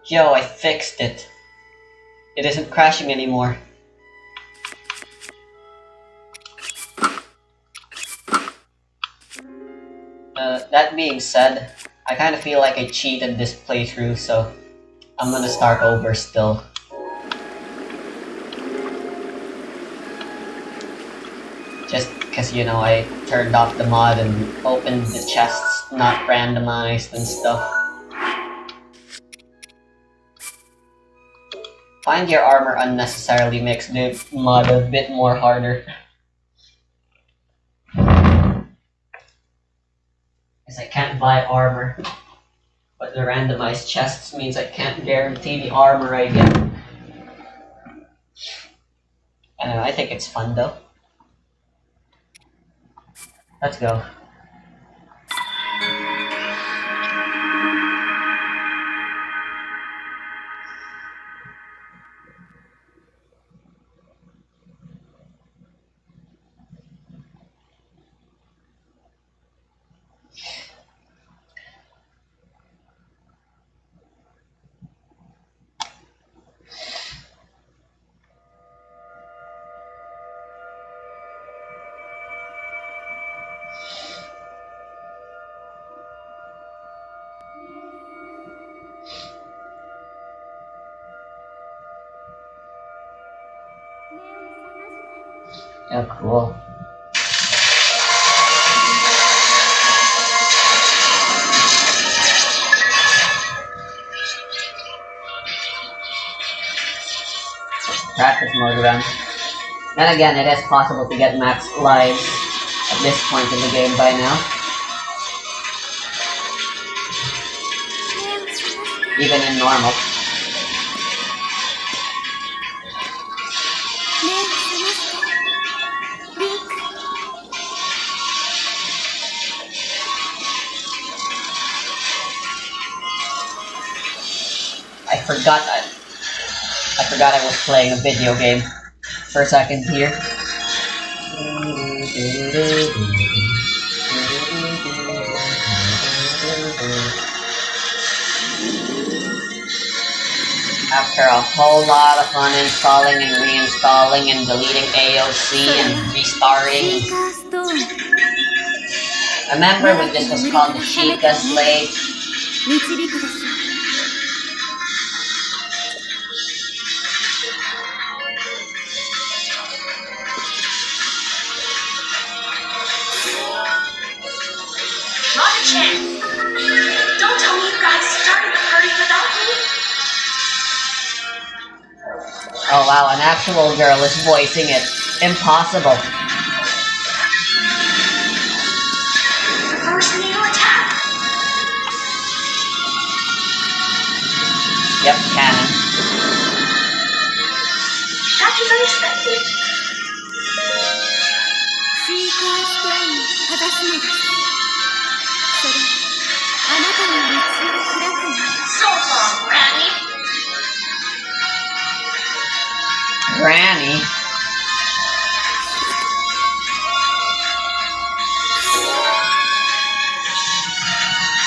Yo, I fixed it. It isn't crashing anymore. That being said, I kind of feel like I cheated this playthrough, so I'm gonna start over still. Just because, you know, I turned off the mod and opened the chests not randomized and stuff. Find your armor unnecessarily makes the mod a bit more harder. Because I can't buy armor. But the randomized chests means I can't guarantee the armor I get. I think it's fun though. Let's go. Oh, cool. Practice mode run. Then again, it is possible to get max lives at this point in the game by now. Even in normal. I forgot I was playing a video game for a second here. After a whole lot of uninstalling and reinstalling and deleting AOC and restarting. Remember when this was called the Sheikah Slave? Don't tell me you guys started the party without me. Oh wow, an actual girl is voicing it. Impossible. Reverse nail attack. Yep, canon. That is unexpected. So long, Granny. Granny?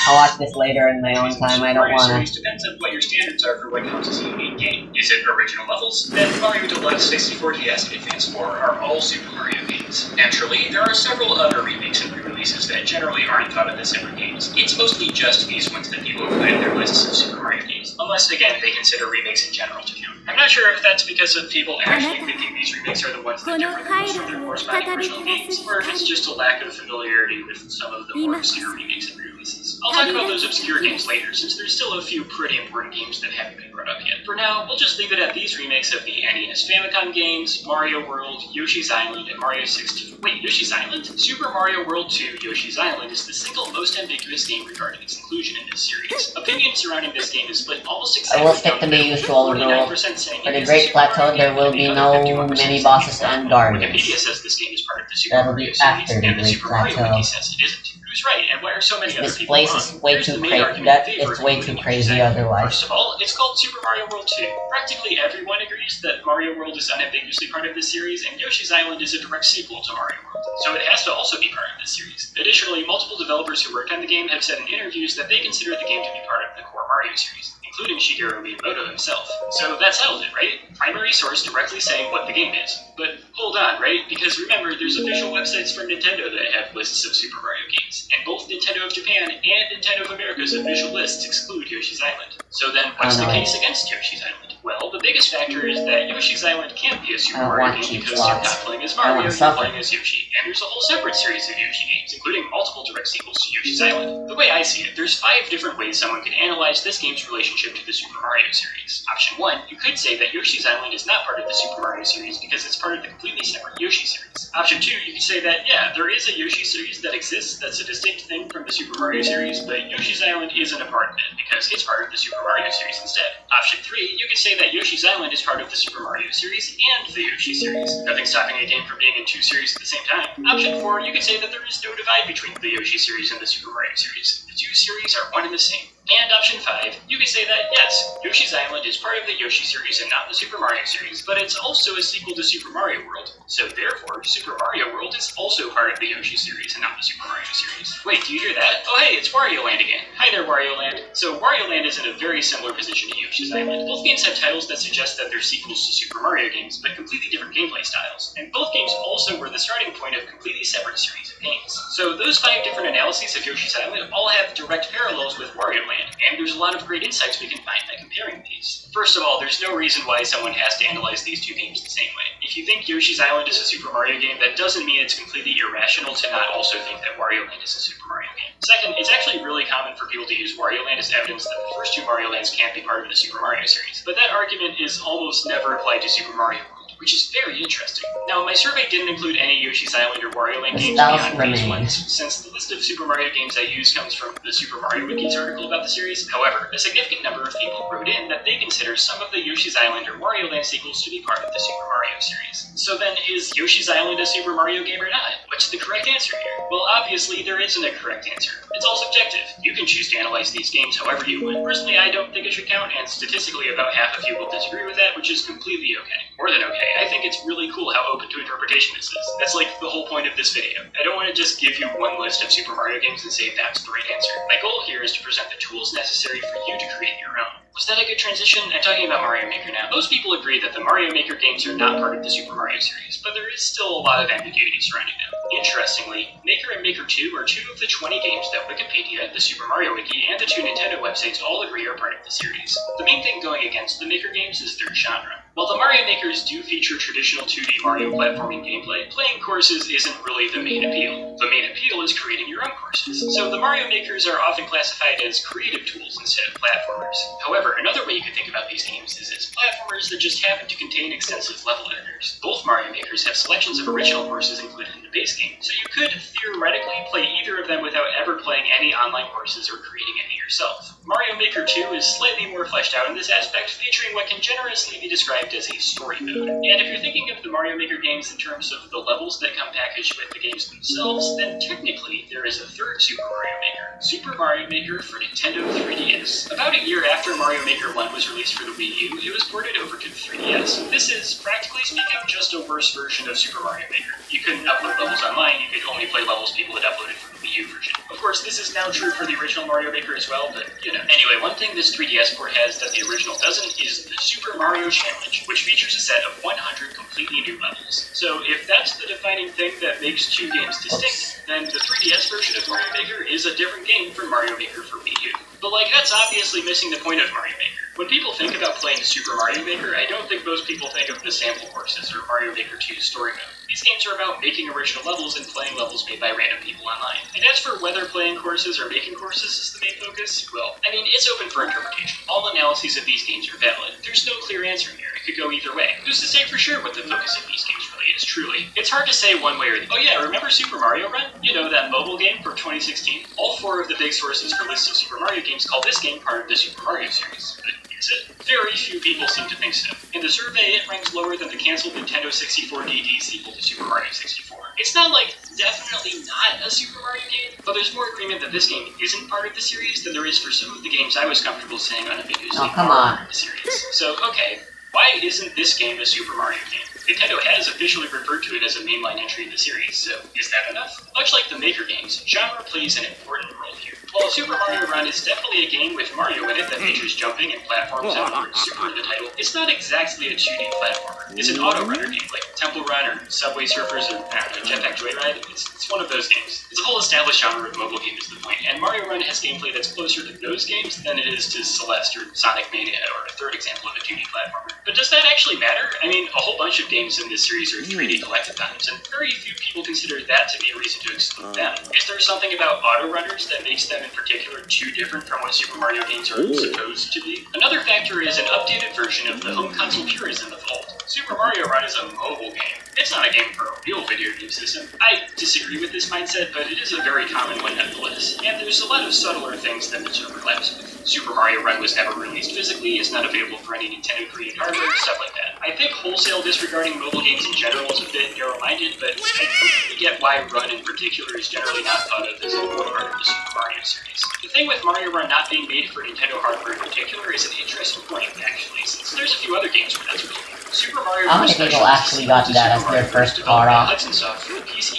I'll watch this later in my own time, I don't wanna. It depends on what your standards are for what counts as a unique game. Is it original levels? Then Mario Deluxe, 64 DS, and Advance 4 are all Super Mario games. Naturally, there are several other remakes and re-releases that generally aren't thought of as separate games. It's mostly just these ones that people have put in their lists of Super Mario games. Unless, again, they consider remakes in general to count. I'm not sure if that's because of people actually thinking these remakes are the ones that differ the most from their corresponding original games, or if it's just a lack of familiarity with some of the more obscure remakes and re-releases. I'll talk about those obscure games later, since there's still a few pretty important games that haven't been brought up yet. For now, we'll just leave it at these remakes of the NES Famicom games, Mario World, Yoshi's Island, and Mario 64. Wait, Yoshi's Island? Super Mario World 2 Yoshi's Island is the single most ambiguous game regarding its inclusion in this series. Opinions surrounding this game is split almost exactly. I will stick to the usual rule. For the Great Plateau, there will be no mini-bosses and guardians. Wikipedia says this game is part of the Super Mario series, and the Super Mario Wiki says it isn't. Who's right, and why are so many other people wrong? This place is way too crazy. It's way too crazy otherwise. First of all, it's called Super Mario World 2. Practically everyone agrees that Mario World is unambiguously part of this series, and Yoshi's Island is a direct sequel to Mario World, so it has to also be part of this series. Additionally, multiple developers who worked on the game have said in interviews that they consider the game to be part of the core Mario series. including Shigeru Miyamoto himself. So that settled it, right? Primary source directly saying what the game is. But hold on, right? Because remember, there's official websites from Nintendo that have lists of Super Mario games, and both Nintendo of Japan and Nintendo of America's official lists exclude Yoshi's Island. So then, what's the case against Yoshi's Island? Well, the biggest factor is that Yoshi's Island can't be a Super Mario game because you're not playing as Mario, you're playing as Yoshi. And there's a whole separate series of Yoshi games, including multiple direct sequels to Yoshi's Island. The way I see it, there's 5 different ways someone can analyze this game's relationship to the Super Mario series. Option 1, you could say that Yoshi's Island is not part of the Super Mario series because it's part of the completely separate Yoshi series. Option 2, you could say that, yeah, there is a Yoshi series that exists that's a distinct thing from the Super Mario series, but Yoshi's Island isn't a part of it because it's part of the Super Mario series instead. Option 3, you could say that Yoshi's Island is part of the Super Mario series and the Yoshi series. Nothing stopping a game from being in 2 series at the same time. Option 4, you could say that there is no divide between the Yoshi series and the Super Mario series. The 2 series are one and the same. And option 5, you could say that, yes, Yoshi's Island is part of the Yoshi series and not the Super Mario series, but it's also a sequel to Super Mario World. So therefore, Super Mario World is also part of the Yoshi series and not the Super Mario series. Wait, do you hear that? Oh hey, it's Wario Land again. Hi there, Wario Land. So Wario Land is in a very similar position to Yoshi's Island. Both games have titles that suggest that they're sequels to Super Mario games, but completely different gameplay styles. And both games also were the starting point of completely separate series of games. So those 5 different analyses of Yoshi's Island all have direct parallels with Wario Land, and there's a lot of great insights we can find by comparing these. First of all, there's no reason why someone has to analyze these 2 games the same way. If you think Yoshi's Island is a Super Mario game, that doesn't mean it's completely irrational to not also think that Wario Land is a Super Mario game. Second, it's actually really common for people to use Wario Land as evidence that the first 2 Mario Lands can't be part of the Super Mario series, but that argument is almost never applied to Super Mario World, which is very interesting. Now, my survey didn't include any Yoshi's Island or Wario Land games beyond these ones, since the list of Super Mario games I used comes from the Super Mario Wiki's article about the series. However, a significant number of people wrote in that they consider some of the Yoshi's Island or Wario Land sequels to be part of the Super Mario series. So then, is Yoshi's Island a Super Mario game or not? What's the correct answer here? Well, obviously, there isn't a correct answer. It's all subjective. You can choose to analyze these games however you want. Personally, I don't think it should count, and statistically, about half of you will disagree with that, which is completely okay. More than okay. I think it's really cool how open to interpretation this is. That's like the whole point of this video. I don't want to just give you one list of Super Mario games and say that's the right answer. My goal here is to present the tools necessary for you to create your own. Was that a good transition? I'm talking about Mario Maker now. Most people agree that the Mario Maker games are not part of the Super Mario series, but there is still a lot of ambiguity surrounding them. Interestingly, Maker and Maker 2 are 2 of the 20 games that Wikipedia, the Super Mario Wiki, and the 2 Nintendo websites all agree are part of the series. The main thing going against the Maker games is their genre. While the Mario Makers do feature traditional 2D Mario platforming gameplay, playing courses isn't really the main appeal. The main appeal is creating your own courses. So the Mario Makers are often classified as creative tools instead of platformers. However, another way you could think about these games is as platformers that just happen to contain extensive level editors. Both Mario Makers have selections of original courses included in the base game, so you could theoretically play either of them without ever playing any online courses or creating any yourself. Mario Maker 2 is slightly more fleshed out in this aspect, featuring what can generously be described as a story mode. And if you're thinking of the Mario Maker games in terms of the levels that come packaged with the games themselves, then technically there is a third Super Mario Maker, Super Mario Maker for Nintendo 3DS. About a year after Mario Maker 1 was released for the Wii U, it was ported over to the 3DS. This is, practically speaking, just a worse version of Super Mario Maker. You couldn't upload levels online, you could only play levels people had uploaded from the Wii U version. Of course, this is now true for the original Mario Maker as well, but you know. Anyway, one thing this 3DS port has that the original doesn't is the Super Mario Challenge, which features a set of 100 completely new levels. So if that's the defining thing that makes 2 games distinct, then the 3DS version of Mario Maker is a different game from Mario Maker for Wii U. But like, that's obviously missing the point of Mario Maker. When people think about playing Super Mario Maker, I don't think most people think of the sample courses or Mario Maker 2's story mode. These games are about making original levels and playing levels made by random people online. And as for whether playing courses or making courses is the main focus, well, I mean, it's open for interpretation. All analyses of these games are valid. There's no clear answer here. It could go either way. Who's to say for sure what the focus of these games really is, truly? It's hard to say one way or the other. Oh yeah, remember Super Mario Run? You know, that mobile game from 2016? All 4 of the big sources for lists of Super Mario games call this game part of the Super Mario series. But is it? Very few people seem to think so. In the survey, it ranks lower than the cancelled Nintendo 64 DD sequel to Super Mario 64. It's not like definitely not a Super Mario game, but there's more agreement that this game isn't part of the series than there is for some of the games I was comfortable saying unambiguously are part of the series. So, okay, why isn't this game a Super Mario game? Nintendo has officially referred to it as a mainline entry in the series, so is that enough? Much like the Maker games, genre plays an important role here. While Super Mario Run is definitely a game with Mario in it that features jumping and platforms and the word Super in the title, it's not exactly a 2D platformer. It's an auto-runner game like Temple Run or Subway Surfers or Jetpack Joyride. It's one of those games. It's a whole established genre of mobile game is the point, and Mario Run has gameplay that's closer to those games than it is to Celeste or Sonic Mania or a third example of a 2D platformer. But does that actually matter? I mean, a whole bunch of games in this series are 3D collectathons, and very few people consider that to be a reason to exclude them. Is there something about auto-runners that makes them in particular too different from what Super Mario games are supposed to be? Another factor is an updated version of the home console Cures in the fold. Super Mario Run is a mobile game. It's not a game for a real video game system. I disagree with this mindset, but it is a very common one nonetheless. And there's a lot of subtler things that this overlaps with. Super Mario Run was never released physically, is not available for any Nintendo-created hardware, stuff like that. I think wholesale disregarding mobile games in general is a bit narrow-minded, but I completely get why Run in particular is generally not thought of as a core part of the Super Mario series. The thing with Mario Run not being made for Nintendo hardware in particular is an interesting point, actually, since there's a few other games where that's really good. Super Mario How many people actually got that as their first car off? Hudson Soft for the PC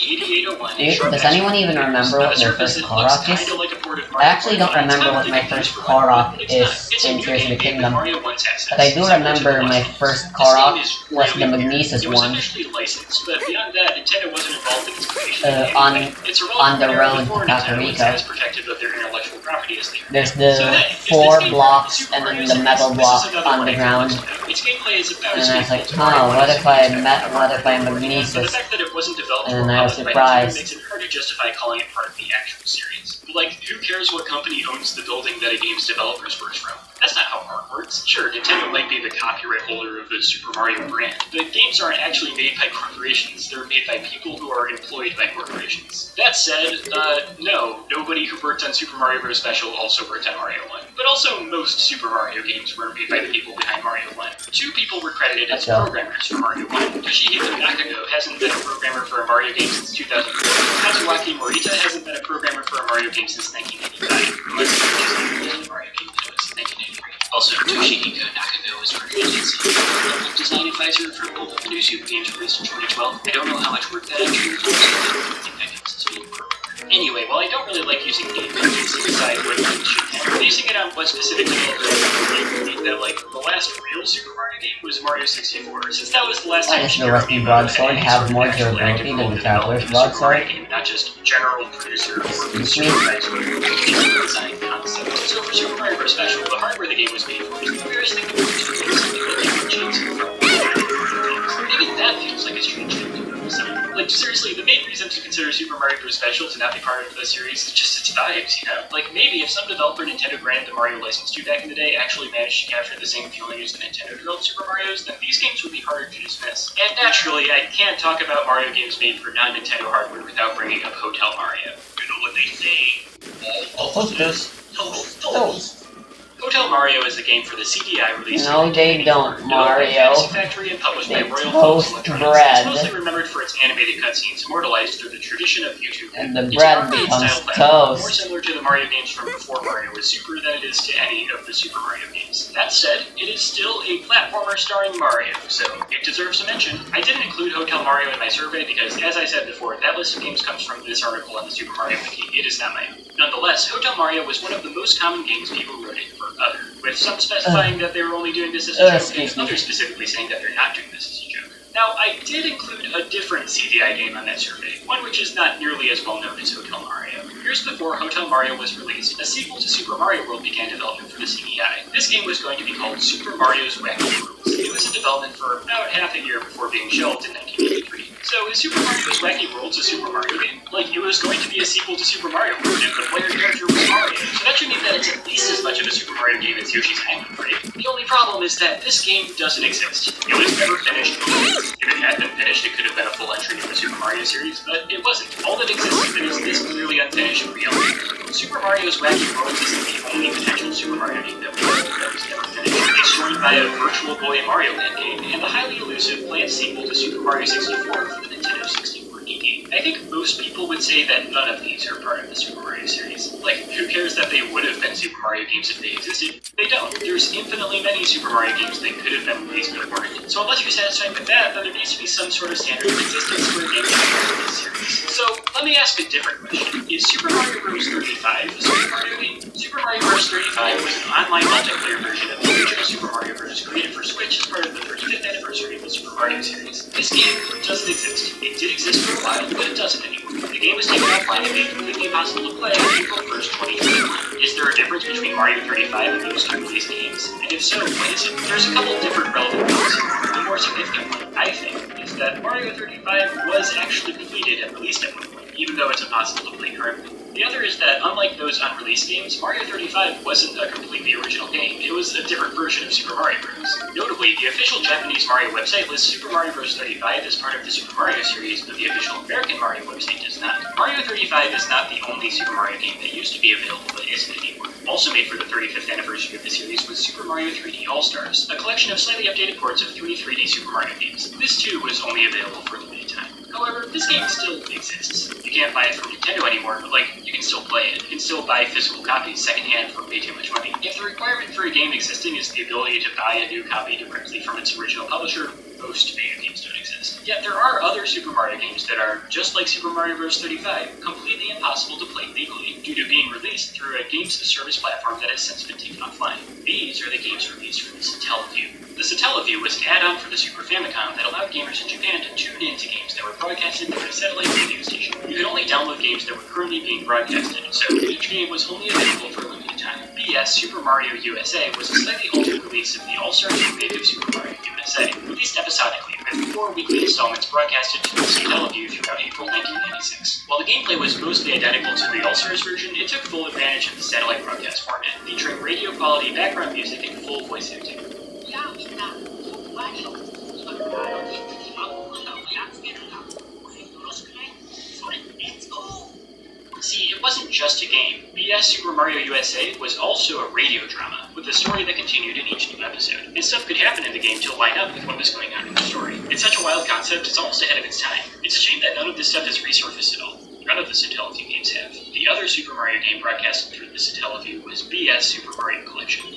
8801. Does anyone even remember what their first car off is? I actually don't remember what my first car off is in Tears of the Kingdom, but I do remember my first car off was the Magnesis one on the road to Kakariko. There's the 4 blocks and then the metal block on the ground. And I was like, oh, what if I Magnesis? And I was surprised. Makes it hard to justify calling it part of the actual series. Like, who cares what company owns the building that a game's developers works from? That's not how art works. Sure, Nintendo might be the copyright holder of the Super Mario brand, but games aren't actually made by corporations, they're made by people who are employed by corporations. That said, no, nobody who worked on Super Mario Bros. Special also worked on Mario 1. But also, most Super Mario games were made by the people behind Mario 1. 2 people were credited as programmers for Mario 1. Yoshihito Nakago hasn't been a programmer for a Mario game since 2004. Katsuaki Morita hasn't been a programmer for a Mario game since 1995. Unless it's a Mario game that was 1993. Also, Toshihiko Nakago was credited as a level design advisor for both of the new Super games released in 2012. I don't know how much work that actually involves, but I think that counts as being a programmer. Anyway, while I don't really like using game engines to decide what games should count, basing it on what specific developers believe that, like, the last real Super Mario game was Mario 64, since that was the last time the Rusty Broadsword have more durability than the Traveler's Broadsword? Not just general producer or design concept. So for Super Mario Bros. Special, the hardware the game was made for is the weirdest thing to do something that they changed from even that feels like a strange thing to do. Like, seriously, the main reason to consider Super Mario Bros. Special to not be part of the series is just its vibes, you know? Like, maybe if some developer Nintendo granted the Mario license to back in the day actually managed to capture the same feeling as the Nintendo-developed Super Mario's, then these games would be harder to dismiss. And naturally, I can't talk about Mario games made for non-Nintendo hardware without bringing up Hotel Mario. You know what they say? All Posters. Hotel Mario is a game for the CDI released No, they don't, Mario. Factory and published by They Royal toast Electronics. bread. It's mostly remembered for its animated cutscenes, immortalized through the tradition of YouTube. And the It's bread an arcade becomes style platform, more toast. similar to the Mario games from before Mario was Super than it is to any of the Super Mario games. That said, it is still a platformer starring Mario, so it deserves a mention. I didn't include Hotel Mario in my survey because, as I said before, that list of games comes from this article on the Super Mario Wiki. It is not my own. Nonetheless, Hotel Mario was one of the most common games people wrote in for other, with some specifying that they were only doing this as a joke, and others specifically saying that they're not doing this as a joke. Now, I did include a different CDI game on that survey, one which is not nearly as well known as Hotel Mario. Years before Hotel Mario was released, a sequel to Super Mario World began development for the CDI. This game was going to be called Super Mario's Wacky Worlds. It was in development for about half a year before being shelved in 1983. So is Super Mario's Wacky Worlds a Super Mario game? Like, it was going to be a sequel to Super Mario World, and the player character was Mario. So that should mean that it's at least as much of a Super Mario game as Yoshi's Island, right? The only problem is that this game doesn't exist. It was never finished. If it had been finished, it could have been a full entry in the Super Mario series, but it wasn't. All that exists is this clearly unfinished reality. Super Mario's Wacky Worlds isn't the only potential Super Mario game that was never finished. It's joined by a Virtual Boy Mario Land game, and the highly elusive planned sequel to Super Mario 64 for the Nintendo 64 game. I think most people would say that none of these are part of the Super Mario series. Like, who cares that they would have been Super Mario games if they existed? They don't. There's infinitely many Super Mario games that could have been released but weren't. So unless you're satisfied with that, then there needs to be some sort of standard of existence for a game in this series. So let me ask a different question. Is Super Mario Bros. 35 a Super Mario game? Super Mario Bros. 35 was an online multiplayer version of the original Super Mario Bros. Created for Switch as part of the 35th anniversary of the Super Mario series. This game doesn't exist. It did exist for a while, but it doesn't anymore. The game was taken offline and made completely impossible to play on April 1st, 2021. Is there a difference between Mario 35 and those two released games? And if so, what is it? There's a couple different relevant points. The more significant one, I think, is that Mario 35 was actually completed and released at one point, even though it's impossible to play currently. The other is that, unlike those unreleased games, Mario 35 wasn't a completely original game. It was a different version of Super Mario Bros. Notably, the official Japanese Mario website lists Super Mario Bros. 35 as part of the Super Mario series, but the official American Mario website does not. Mario 35 is not the only Super Mario game that used to be available but isn't anymore. Also made for the 35th anniversary of the series was Super Mario 3D All-Stars, a collection of slightly updated ports of 3 3D Super Mario games. This too was only available for a limited time. However, this game still exists. You can't buy it from Nintendo anymore, but you can still play it. You can still buy physical copies secondhand for way too much money. If the requirement for a game existing is the ability to buy a new copy directly from its original publisher, most video games don't exist. Yet there are other Super Mario games that are, just like Super Mario Bros. 35, completely impossible to play legally due to being released through a games-as-a-service platform that has since been taken offline. These are the games released for the Satellaview. The Satellaview was an add-on for the Super Famicom that allowed gamers in Japan to tune in to games that were broadcasted through a satellite radio station. You could only download games that were currently being broadcasted, so each game was only available for a limited time. BS Super Mario USA was a slightly altered release of the All-Star remake of Super Mario USA, released episodically, with 4 weekly installments broadcasted to the Satellaview throughout April 1996. While the gameplay was mostly identical to the All-Stars version, it took full advantage of the satellite broadcast format, featuring radio-quality background music and full voice acting. See, it wasn't just a game. BS Super Mario USA was also a radio drama, with a story that continued in each new episode. And stuff could happen in the game to line up with what was going on in the story. It's such a wild concept, it's almost ahead of its time. It's a shame that none of this stuff has resurfaced at all. None of the Satellaview games have. The other Super Mario game broadcasted through the Satellaview was BS Super Mario Collection.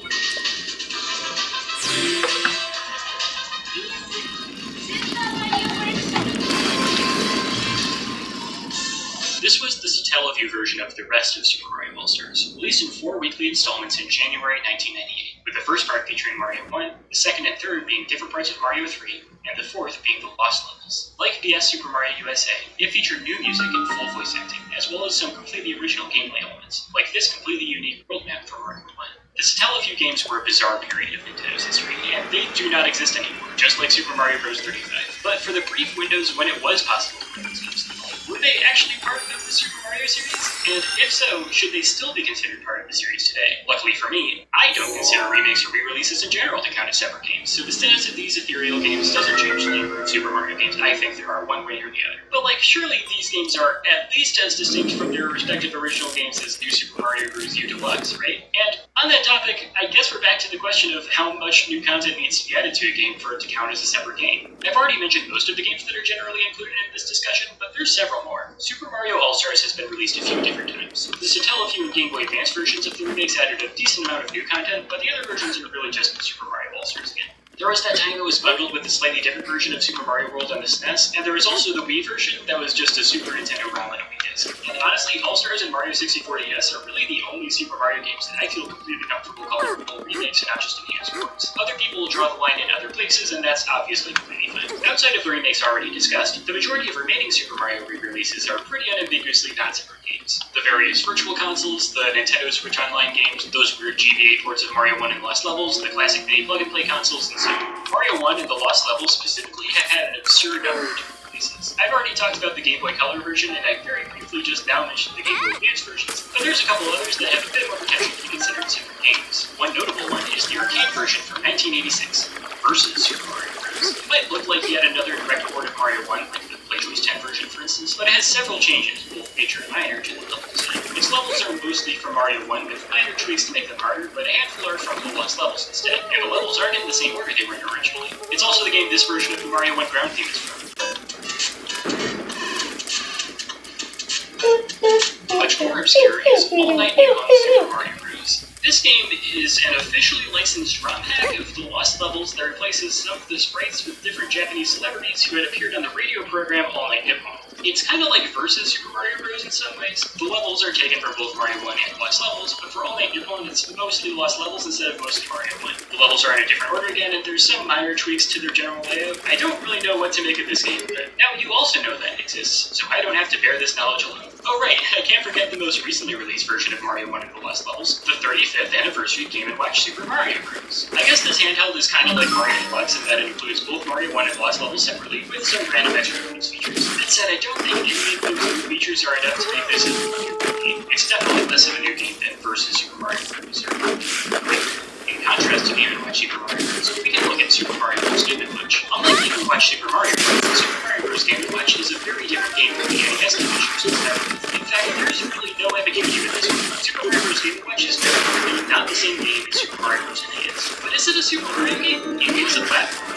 This was the Satellaview version of the rest of Super Mario All-Stars, released in 4 weekly installments in January 1998, with the first part featuring Mario 1, the second and third being different parts of Mario 3, and the fourth being the Lost Levels. Like BS Super Mario USA, it featured new music and full voice acting, as well as some completely original gameplay elements, like this completely unique world map for Mario 1. The Satellaview games were a bizarre period of Nintendo's history, and they do not exist anymore, just like Super Mario Bros. 35. But for the brief windows when it was possible to play these games, were they actually part of the Super Mario series? And if so, should they still be considered part of the series today? Luckily for me, I don't consider remakes or re-releases in general to count as separate games, so the status of these ethereal games doesn't change the number of Super Mario games I think there are one way or the other. But surely these games are at least as distinct from their respective original games as New Super Mario Bros. U Deluxe, right? And on that topic, I guess we're back to the question of how much new content needs to be added to a game for it to count as a separate game. I've already mentioned most of the games that are generally included in this discussion, but there's several more. Super Mario All-Stars has been released a few different times. The Satellaview and Game Boy Advance versions of the remakes added a decent amount of new content, but the other versions are really just Super Mario All-Stars again. There was that time it was bundled with a slightly different version of Super Mario World on the SNES, and there was also the Wii version that was just a Super Nintendo ROM and a Wii disc. And honestly, All-Stars and Mario 64 DS are really the only Super Mario games that I feel completely comfortable calling full remakes and not just enhanced forms. Other people will draw the line in other places, and that's obviously completely fine. Outside of the remakes already discussed, the majority of remaining Super Mario re-releases are pretty unambiguously non-separate games. The various virtual consoles, the Nintendo Switch Online games, those weird GBA ports of Mario 1 and Lost Levels, the classic mini plug-and-play consoles, and so on. Mario 1 and the Lost Levels specifically have had an absurd number of different releases. I've already talked about the Game Boy Color version, and I very briefly just now mentioned the Game Boy Advance versions, but there's a couple others that have a bit more potential to be considered separate games. One notable one is the arcade version from 1986, versus Super Mario Bros. It might look like yet another direct port of Mario 1, like the PlayChoice 10 version for instance, but it has several changes, both major and minor, to the level design. Its levels are mostly from Mario 1 with minor tweaks to make them harder, but a handful are from the Lost Levels instead, and the levels aren't in the same order they were in originally. It's also the game this version of the Mario 1 ground theme is from. Much more obscure is All Night Nippon Super Mario Bros. This game is an officially licensed ROM hack of the lost levels that replaces some of the sprites with different Japanese celebrities who had appeared on the radio program All Night Nippon. It's kind of like Versus Super Mario Bros. In some ways. The levels are taken from both Mario 1 and Lost Levels, but for All Night Nippon, it's mostly Lost Levels instead of mostly Mario 1. The levels are in a different order again, and there's some minor tweaks to their general layout. I don't really know what to make of this game, but now you also know that it exists, so I don't have to bear this knowledge alone. Oh right, I can't forget the most recently released version of Mario 1 and the Lost Levels, the 35th anniversary Game & Watch Super Mario Bros. I guess this handheld is kind of like Mario Deluxe in that it includes both Mario 1 and Lost Levels separately, with some random extra bonus features. That said, I don't think any of those new features are enough to make this a new game. It's definitely less of a new game than Versus Super Mario Bros. In contrast to Game & Watch Super Mario Bros., we can look at Super Mario Bros. Game & Watch. Unlike Game & Watch Super Mario Bros., Super Mario Bros. Game & Watch is a very different game from the NES features. In fact, there's really no ambiguity with this one. Super Mario Bros. Game & Watch is definitely not the same game as Super Mario Bros. NES. But is it a Super Mario game? It is a platform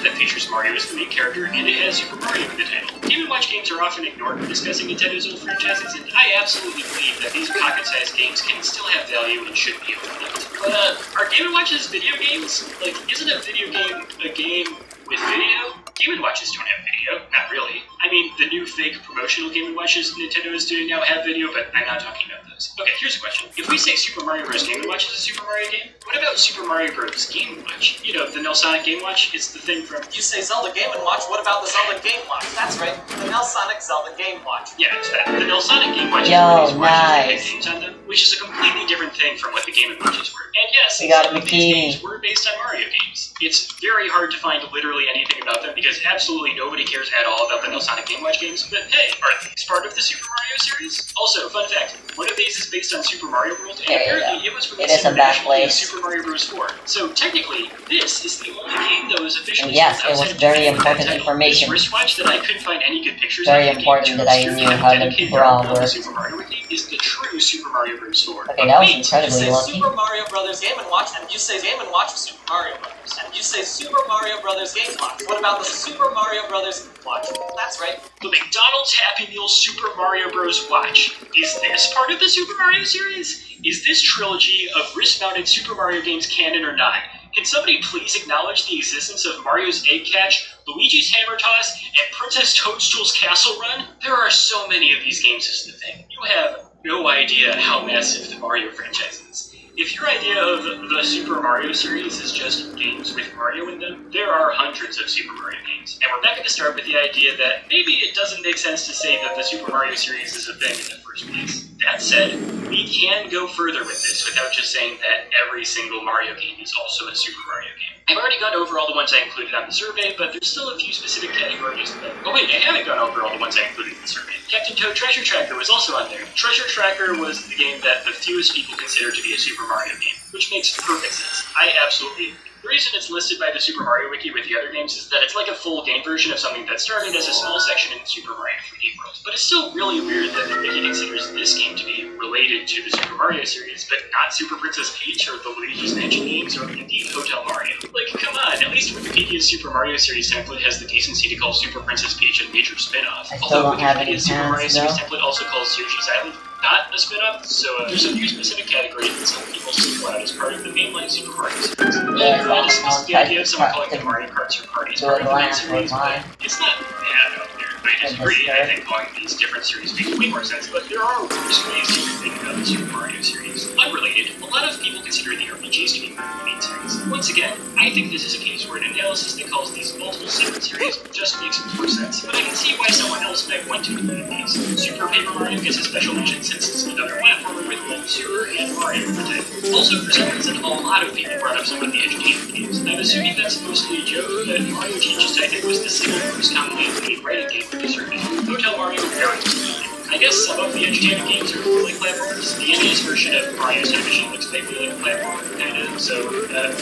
that features Mario as the main character, and it has Super Mario in the title. Game & Watch games are often ignored when discussing Nintendo's old franchises, and I absolutely believe that these pocket-sized games can still have value and should be overlooked. But, are Game & Watch's video games? Like, isn't a video game a game with video? Game & Watches don't have video, not really. I mean, the new fake promotional Game & Watches Nintendo is doing now have video, but I'm not talking about those. Okay, here's a question. If we say Super Mario Bros. Game & Watch is a Super Mario game, what about Super Mario Bros. Game & Watch? You know, the Nelsonic Game Watch? It's the thing from... You say Zelda Game & Watch, what about the Zelda Game Watch? That's right, the Nelsonic Zelda Game Watch. Yeah, it's that. The Nelsonic Game Watch is where these watches that had games on them, which is a completely different thing from what the Game & Watches were. And yes, some of these games were based on Mario games. It's very hard to find literally anything about them because absolutely nobody cares at all about the Nelsonic Game Watch games, but hey, are these part of the Super Mario series? Also, fun fact, one of these is based on Super Mario World, and apparently it was released internationally as Super Mario Bros. 4. So technically, this is the only game that was officially yes, it was very important information. This wristwatch that I couldn't find any good pictures very of important that I knew how the brawl worked. Super Mario Wiki is the true Super Mario Bros. 4. Okay, that was incredibly you say lucky. Super Mario Brothers Game & Watch, and you say Game & Watch of Super Mario Brothers, and you say Super Mario Brothers Game Watch. What about the Super Mario Brothers Watch? That's right. The McDonald's Happy Meal Super Mario Bros. Watch. Is this part of the Super Mario series? Is this trilogy of wrist-mounted Super Mario games canon or not? Can somebody please acknowledge the existence of Mario's Egg Catch, Luigi's Hammer Toss, and Princess Toadstool's Castle Run? There are so many of these games is the thing. You have no idea how massive the Mario franchise is. If your idea of the Super Mario series is just games with Mario in them, there are hundreds of Super Mario games. And we're back at the start with the idea that maybe it doesn't make sense to say that the Super Mario series is a thing in the first place. That said, we can go further with this without just saying that every single Mario game is also a Super Mario game. I've already gone over all the ones I included on the survey, but there's still a few specific categories that... Oh wait, I haven't gone over all the ones I included in the survey. Captain Toad Treasure Tracker was also on there. Treasure Tracker was the game that the fewest people consider to be a Super Mario game, which makes perfect sense. I absolutely agree. The reason it's listed by the Super Mario Wiki with the other games is that it's like a full game version of something that started as a small section in Super Mario 3D World. But it's still really weird that the Wiki considers this game to be related to the Super Mario series, but not Super Princess Peach or the Luigi's Mansion games or indeed Hotel Mario. Like, come on, at least Wikipedia's Super Mario series template has the decency to call Super Princess Peach a major spin-off. Although Wikipedia's Super Mario series template also calls Yoshi's Island not a spin-off, so there's a few specific categories that some people single out as part of the mainline Super Mario series. Later on, discussed the idea of someone calling the Mario Karts or parties part of the main series, but it's not bad out there. I disagree. I think calling these different series makes way more sense, but there are worse ways to think about the Super Mario series. Unrelated, a lot of people consider the RPGs to be part of the main series. Once again, I think this is a case where an analysis that calls these multiple separate series just makes more sense, but I can see why someone else might want to include these. Super Paper Mario gets a special mention since it's another platformer with both Super and Mario in the title. Also, for some reason, a lot of people brought up some of the edutainment games. I'm assuming that's mostly a joke, but Mario Teaches Typing was the single most commonly included writing game for the survey. Hotel Mario very much. I guess some of the edutainment games are like platformers. The NES version of Mario's Time Machine looks vaguely like a platformer, kinda, so,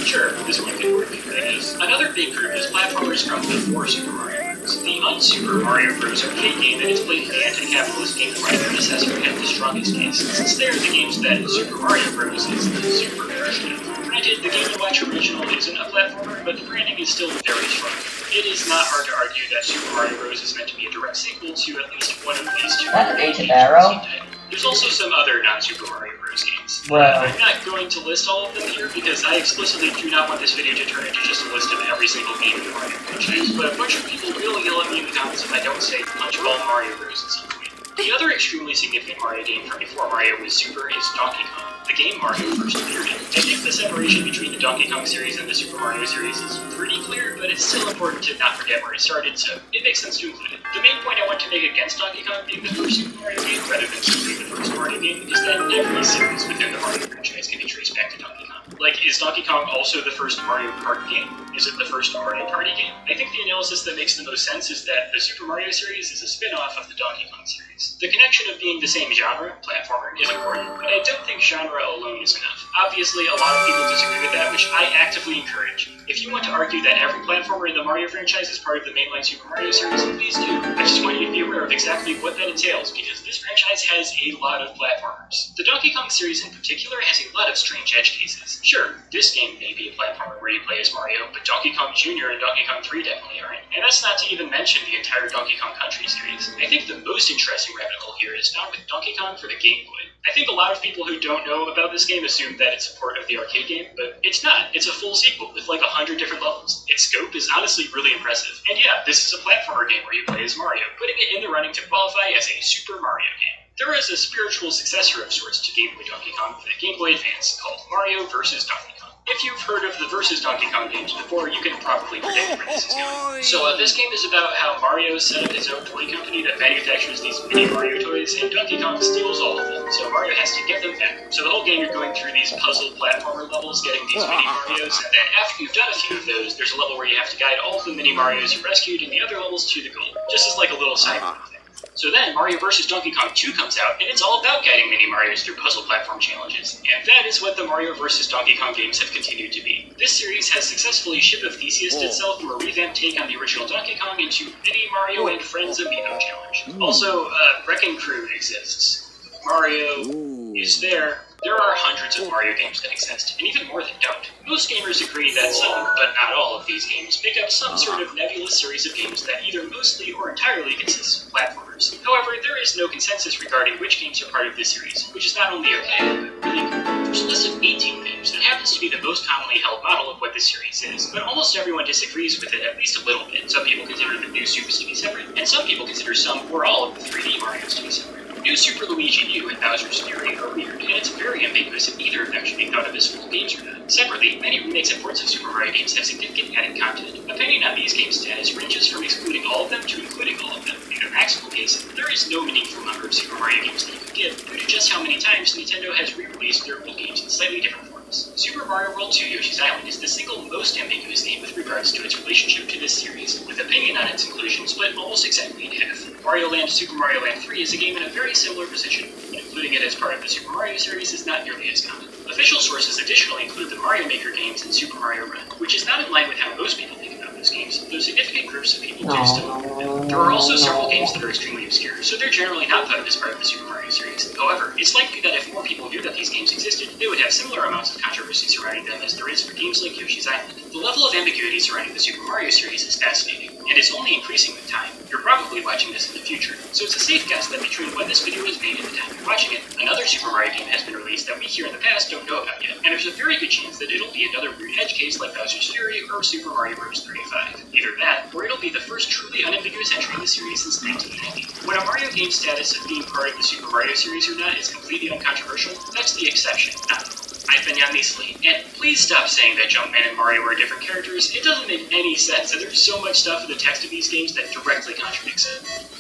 sure, this one could work, I guess. Another big group is platformers from the 4 Super Mario Bros. The un-Super Mario Bros. Arcade game that is played in the anti-capitalist game Mario predecessor had the strongest case, since they're the games that Super Mario Bros. Is the super version of. Granted, the Game & Watch Switch Original isn't a platformer, but the branding is still very strong. It is not hard to argue that Super Mario Bros. Is meant to be a direct sequel to at least one of these two. That's an ancient arrow. There's also some other non-Super Mario Bros. Games. Well, I'm not going to list all of them here because I explicitly do not want this video to turn into just a list of every single game in the Mario franchise, but a bunch of people will yell at me in the comments if I don't say Punchball Mario Bros. At some point. The other extremely significant Mario game from before Mario was Super is Donkey Kong, the game Mario first appeared in. I think the separation between the Donkey Kong series and the Super Mario series is pretty clear, but it's still important to not forget where it started, so it makes sense to include it. The main point I want to make against Donkey Kong being the first Super Mario game, rather than simply the first Mario game, is that every series within the Mario franchise can be traced back to Donkey Kong. Like, is Donkey Kong also the first Mario Kart game? Is it the first Mario Party game? I think the analysis that makes the most sense is that the Super Mario series is a spin-off of the Donkey Kong series. The connection of being the same genre, platformer, is important, but I don't think genre alone is enough. Obviously, a lot of people disagree with that, which I actively encourage. If you want to argue that every platformer in the Mario franchise is part of the mainline Super Mario series, please do. I just want you to be aware of exactly what that entails, because this franchise has a lot of platformers. The Donkey Kong series in particular has a lot of strange edge cases. Sure, this game may be a platformer where you play as Mario, but Donkey Kong Jr. and Donkey Kong 3 definitely aren't. And that's not to even mention the entire Donkey Kong Country series. I think the most interesting rabbit hole here is found with Donkey Kong for the Game Boy. I think a lot of people who don't know about this game assume that it's a port of the arcade game, but it's not. It's a full sequel with like 100 different levels. Its scope is honestly really impressive. And yeah, this is a platformer game where you play as Mario, putting it in the running to qualify as a Super Mario game. There is a spiritual successor of sorts to Game Boy Donkey Kong for the Game Boy Advance called Mario vs. Donkey Kong. If you've heard of the Versus Donkey Kong games before, you can probably predict where this is going. So this game is about how Mario set up his own toy company that manufactures these mini Mario toys, and Donkey Kong steals all of them, so Mario has to get them back. So the whole game you're going through these puzzle platformer levels, getting these mini Marios, and then after you've done a few of those, there's a level where you have to guide all of the mini Marios you rescued in the other levels to the goal, just as like a little side thing. So then, Mario vs. Donkey Kong 2 comes out, and it's all about guiding mini Marios through puzzle platform challenges. And that is what the Mario vs. Donkey Kong games have continued to be. This series has successfully Ship of Theseus itself through a revamped take on the original Donkey Kong into Mini Mario and Friends Amiibo Challenge. Also, Wrecking Crew exists. Mario is there. There are hundreds of Mario games that exist, and even more that don't. Most gamers agree that some, but not all of these games, make up some sort of nebulous series of games that either mostly or entirely consists of platformers. However, there is no consensus regarding which games are part of this series, which is not only okay, but really cool. There's a list of 18 games that happens to be the most commonly held model of what this series is, but almost everyone disagrees with it at least a little bit. Some people consider the new Supers to be separate, and some people consider some or all of the 3D Marios to be separate. New Super Luigi U and Bowser's Fury are weird, and it's very ambiguous if either of them should be thought of as full games or not. Separately, many remakes and ports of Super Mario games have significant added content. Opinion on these games' status ranges from excluding all of them to including all of them. In a maximal case, there is no meaningful number of Super Mario games that you could give, due to just how many times Nintendo has re-released their old games in slightly different forms. Super Mario World 2 Yoshi's Island is the single most ambiguous game with regards to its relationship to this series, with opinion on its inclusion split almost exactly in half. Mario Land Super Mario Land 3 is a game in a very similar position, but including it as part of the Super Mario series is not nearly as common. Official sources additionally include the Mario Maker games and Super Mario Run, which is not in line with how most people think about those games, though significant groups of people do still include them. There are also several games that are extremely obscure, so they're generally not thought of as part of the Super Mario series. However, it's likely that if more people knew that these games existed, they would have similar amounts of controversy surrounding them as there is for games like Yoshi's Island. The level of ambiguity surrounding the Super Mario series is fascinating, and it's only increasing with time. You're probably watching this in the future, so it's a safe guess that between when this video was made and the time you're watching it, another Super Mario game has been released that we here in the past don't know about yet, and there's a very good chance that it'll be another weird edge case like Bowser's Fury or Super Mario Bros. 35. Either that, or it'll be the first truly unambiguous entry in the series since 1990. When a Mario game's status of being part of the Super Mario series or not is completely uncontroversial, that's the exception, not the rule. I've been Jan Neasley, and please stop saying that Jumpman and Mario are different characters. It doesn't make any sense, and there's so much stuff in the text of these games that directly contradicts it.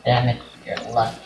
Damn it, you're lucky.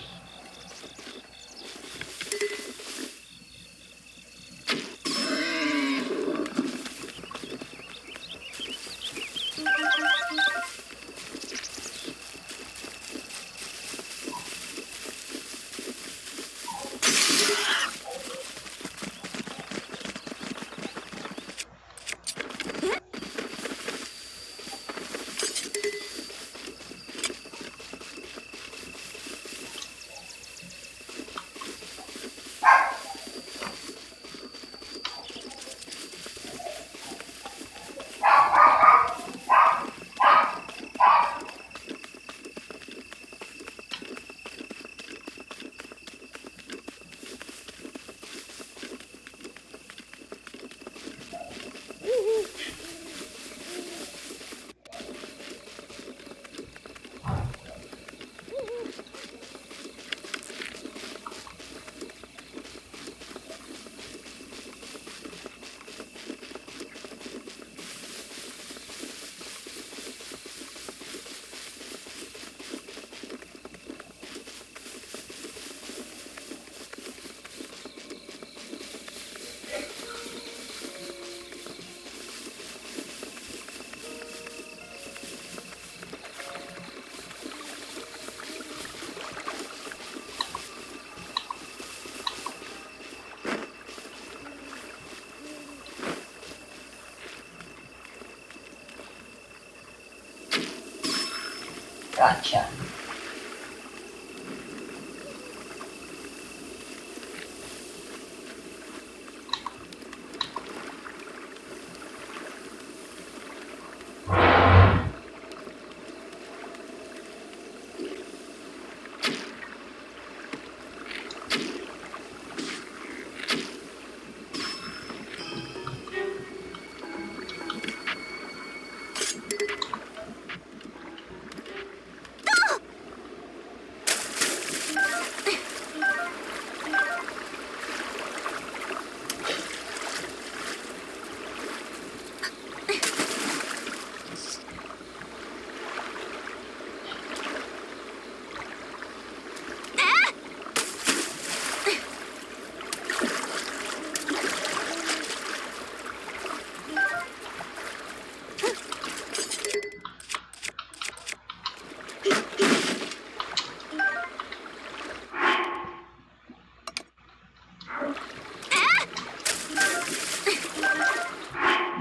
Gotcha.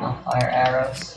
No fire arrows.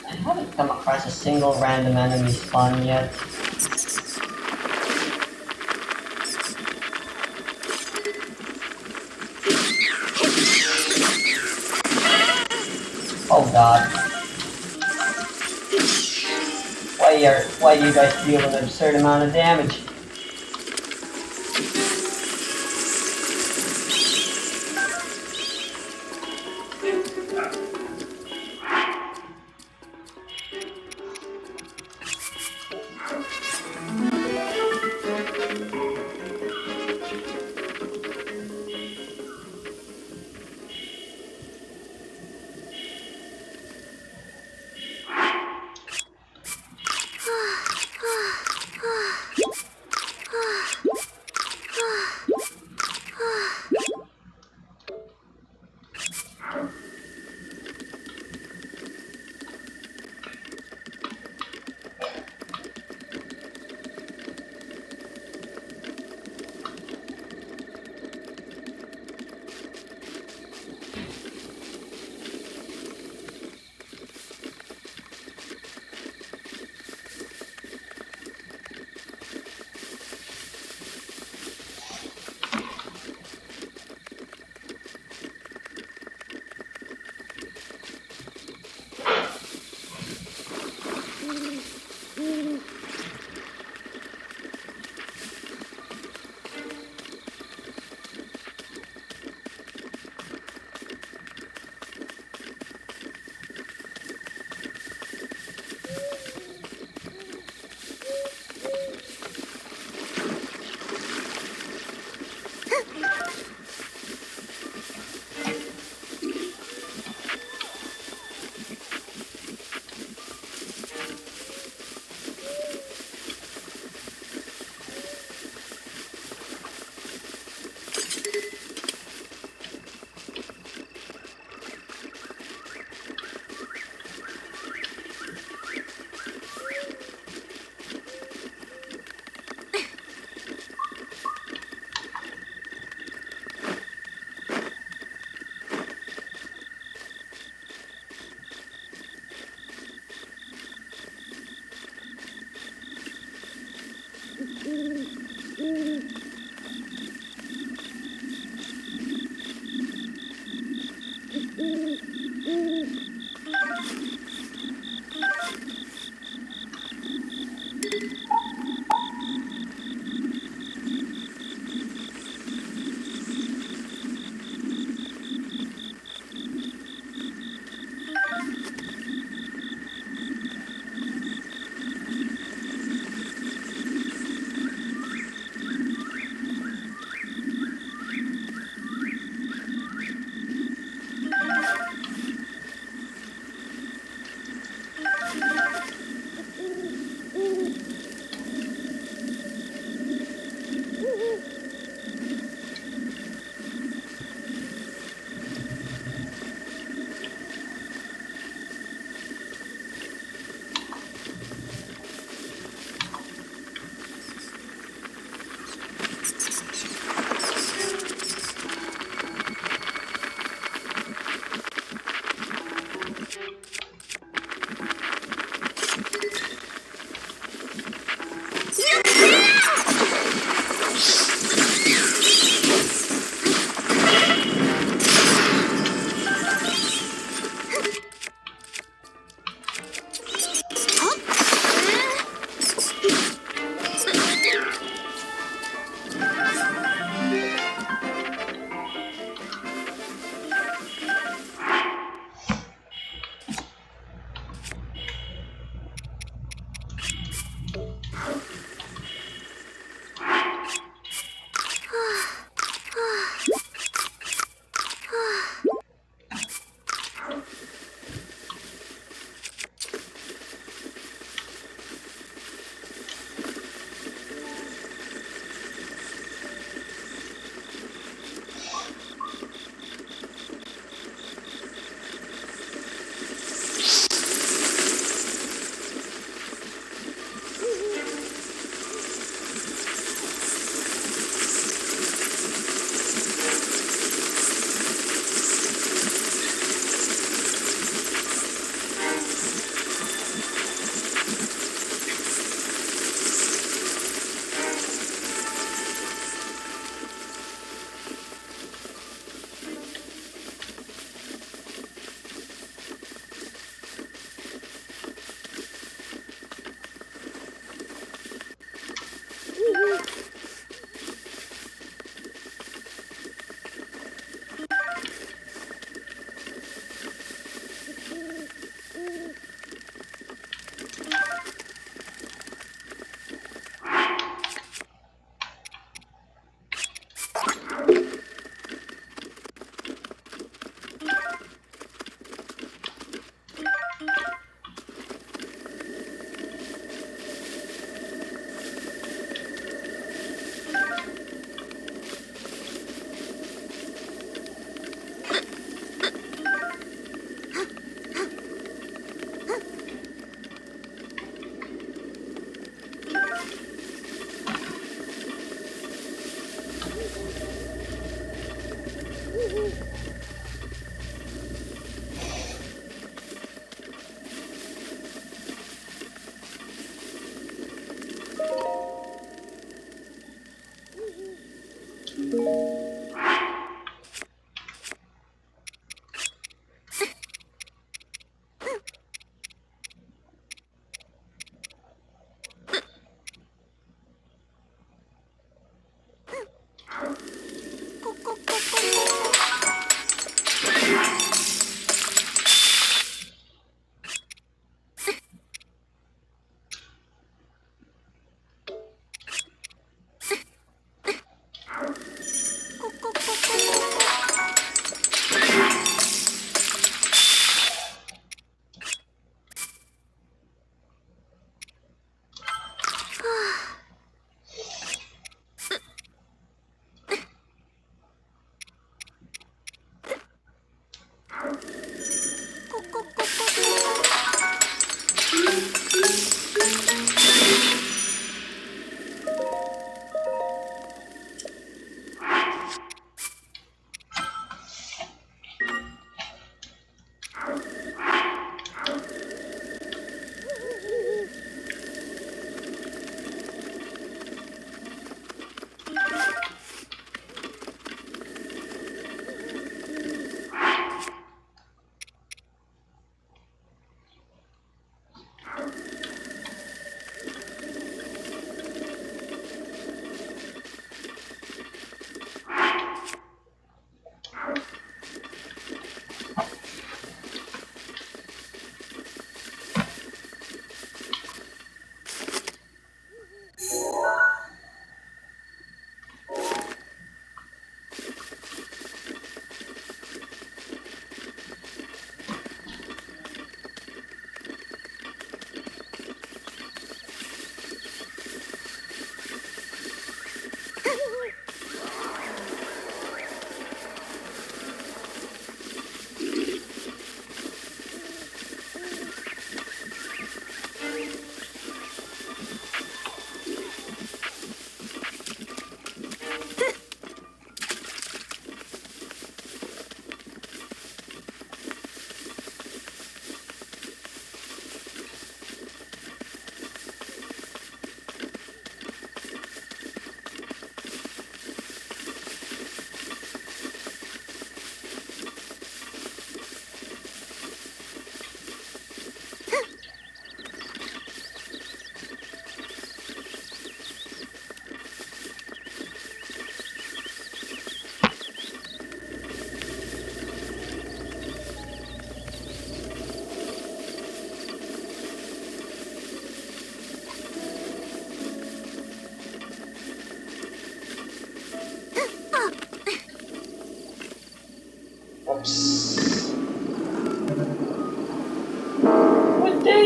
I haven't come across a single random enemy spawn yet. Oh god. Why do you guys deal an absurd amount of damage?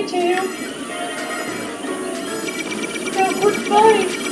too. That would fight.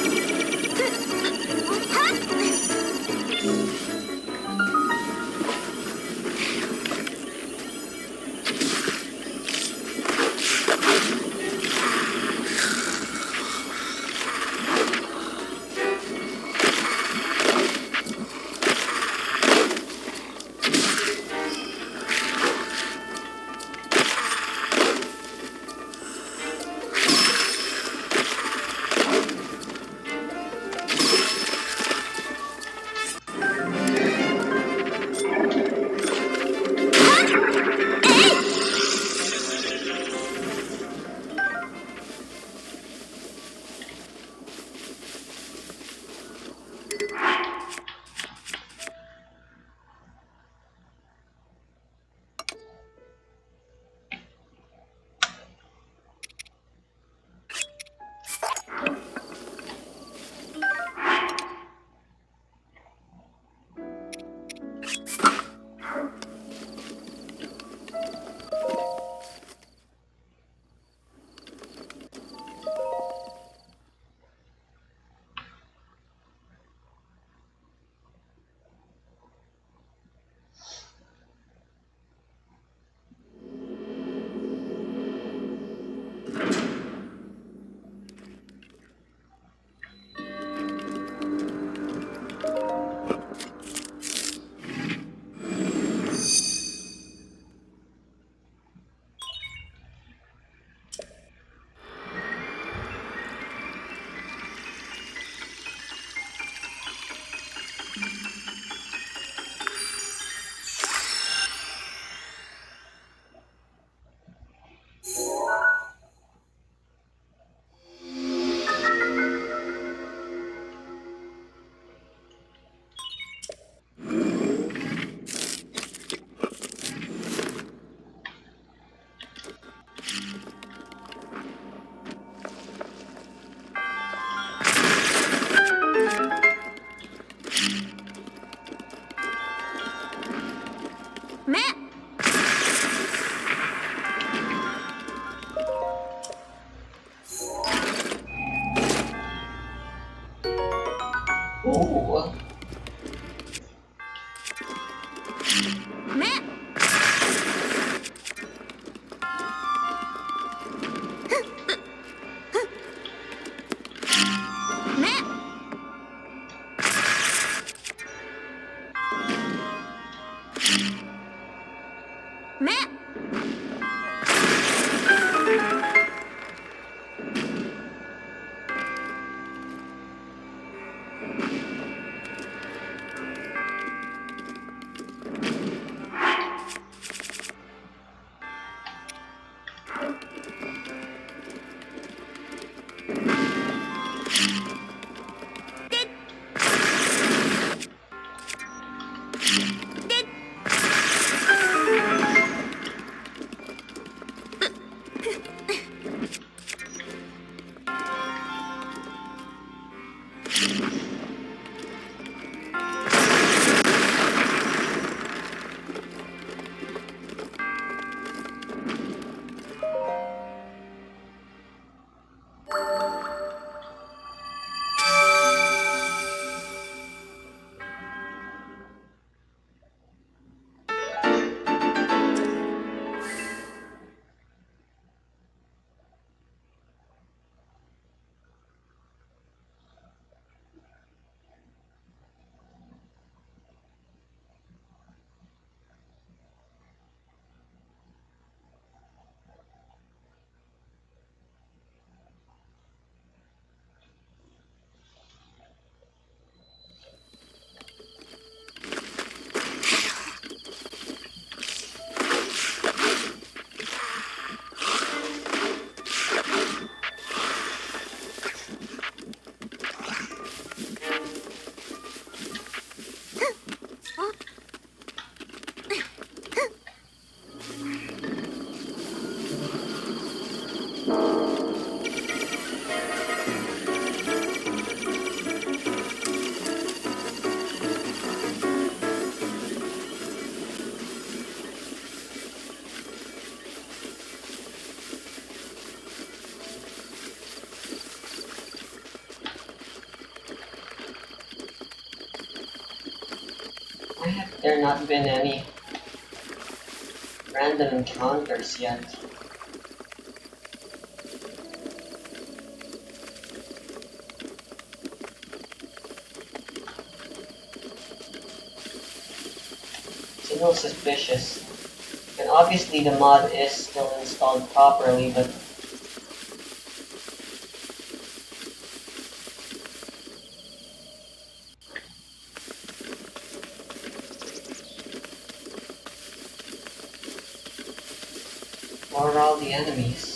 Ooh. there not been any random encounters yet. It's a little suspicious. And obviously the mod is still installed properly, but where are all the enemies?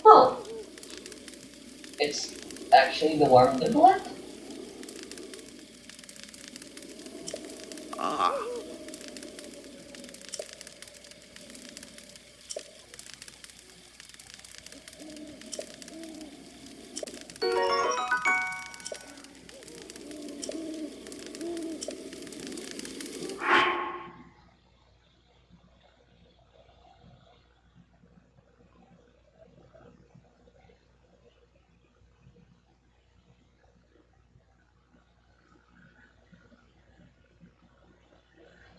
Oh, it's actually the warm biblet?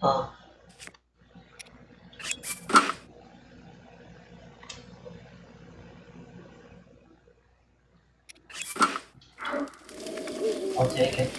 Huh. I'll take it.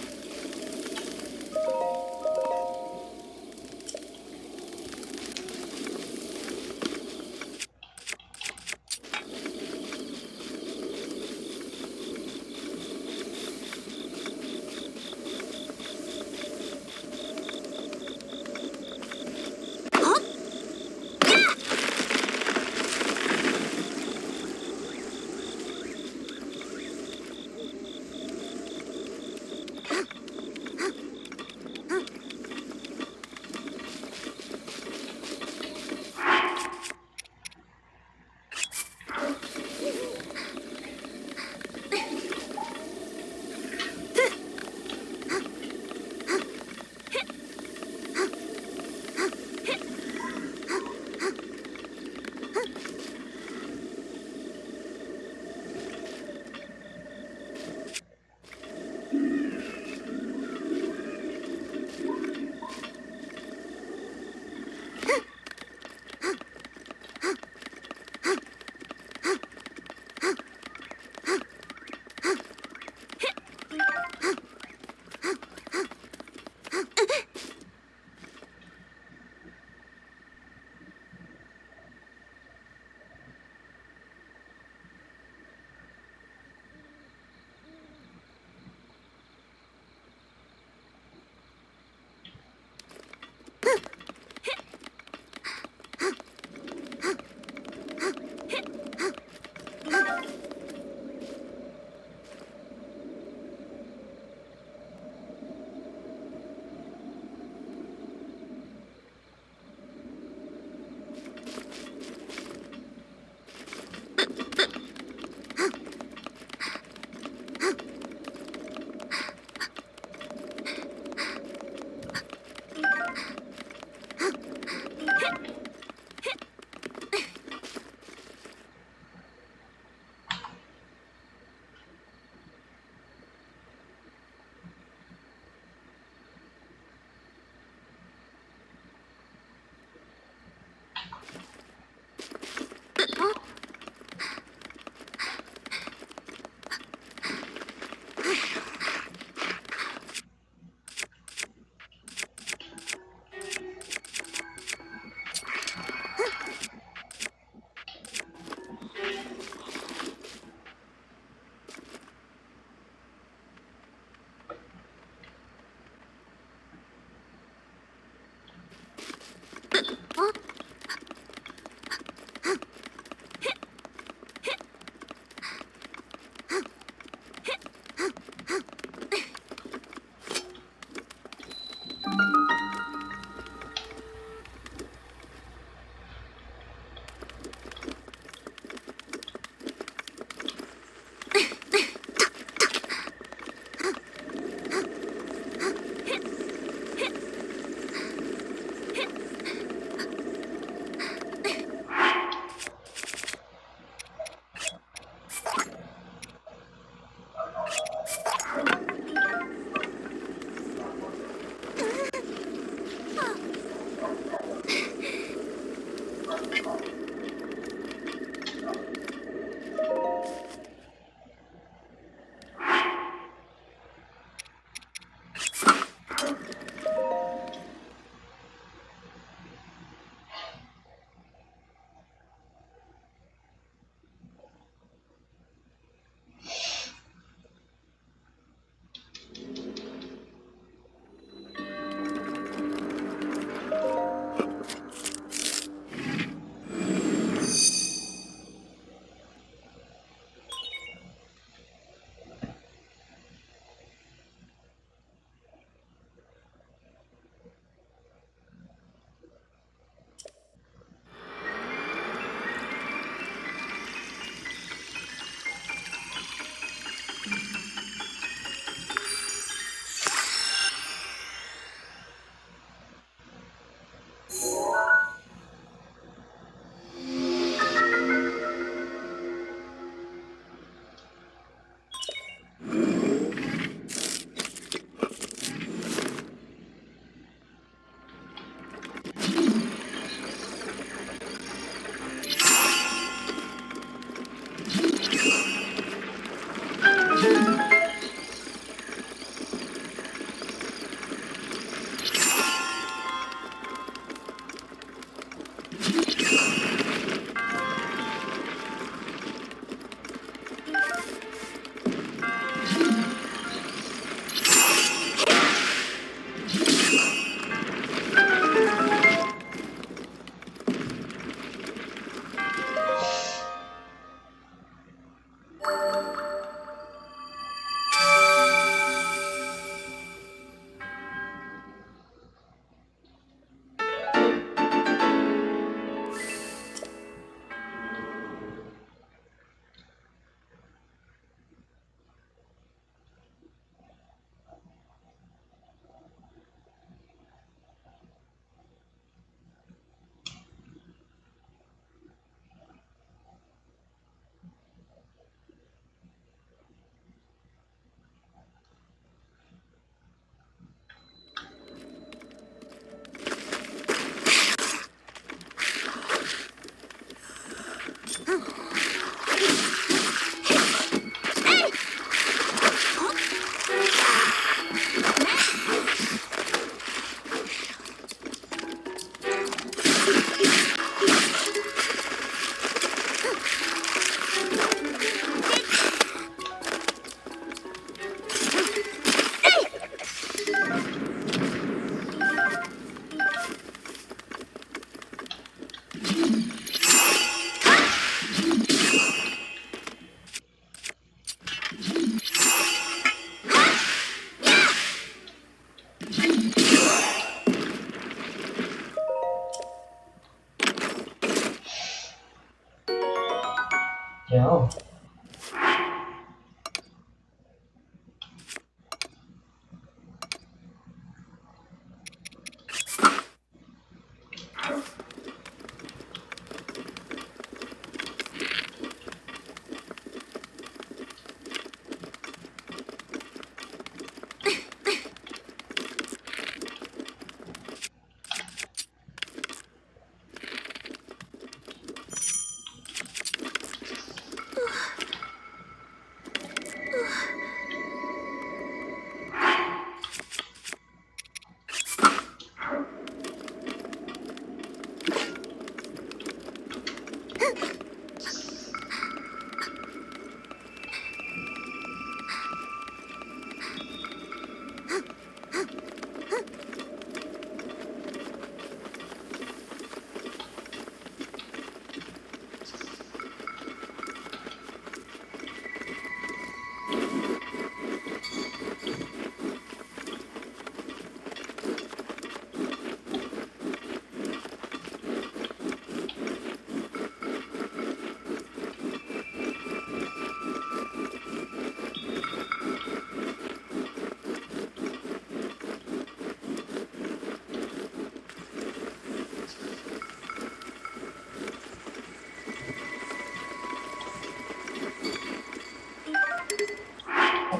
Yo.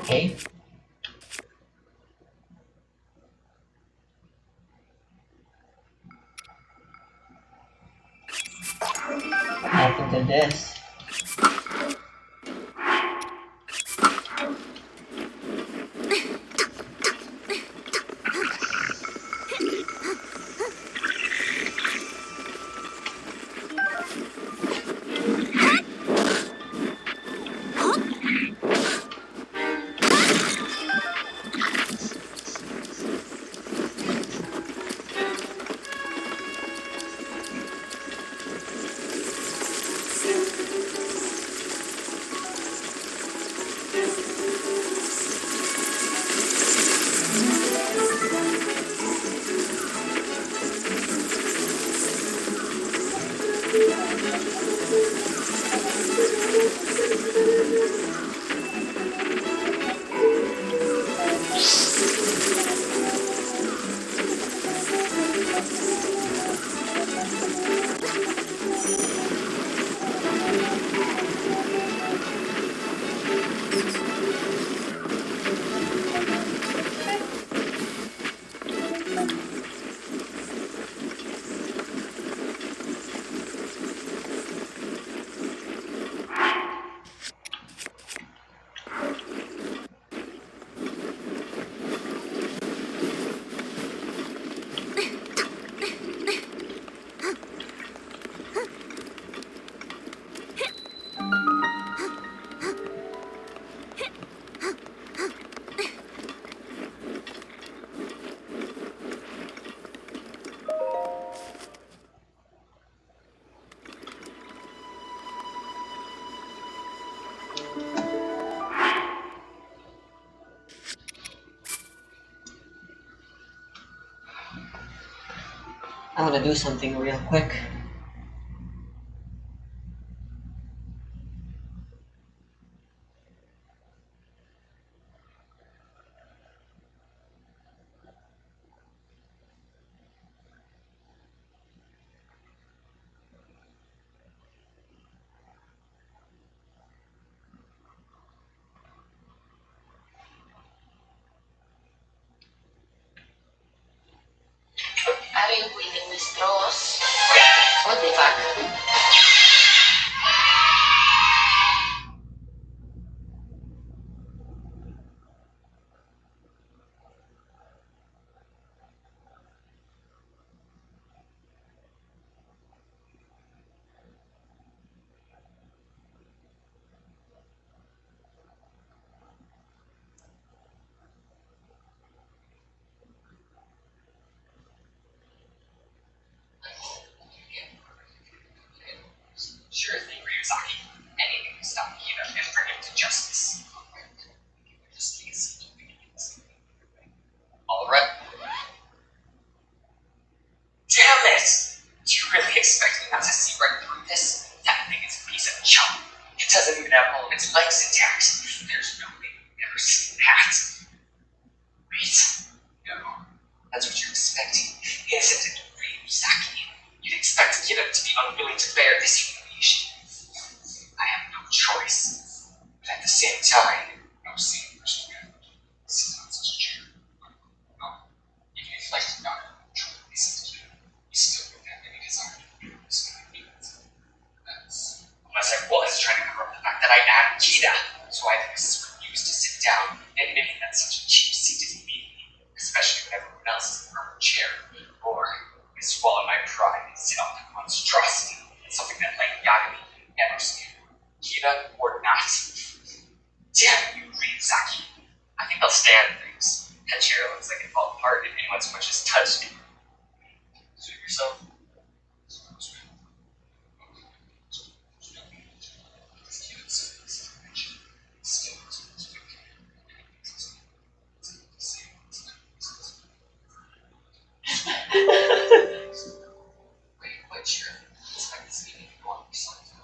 Okay. What happened to this? I want to do something real quick. Are you winning with straws? What the fuck? his legs intact. There's no way you've ever seen that. Wait. No. That's what you're expecting, isn't it, Ryuzaki? You'd expect Kida to be unwilling to bear this humiliation. I have no choice. But at the same time, no sane person can sit on such a chair. No. Even if life did not truly listen to you, you still would have any desire to do this kind of things. Unless I was trying to cover up the fact that I am Kida. So I just refuse to sit down, admitting that such a cheap seat is mean, especially when everyone else is in the purple chair. Or I swallow my pride and sit on that monstrosity, something that Lady Yagami never skipped. Kida or not. Damn you, Ryuzaki. I think I'll stand things. That chair looks like it fall apart if anyone so much as touched it. Suit yourself. Wait, what chair? It's like this meeting you want yourself to go.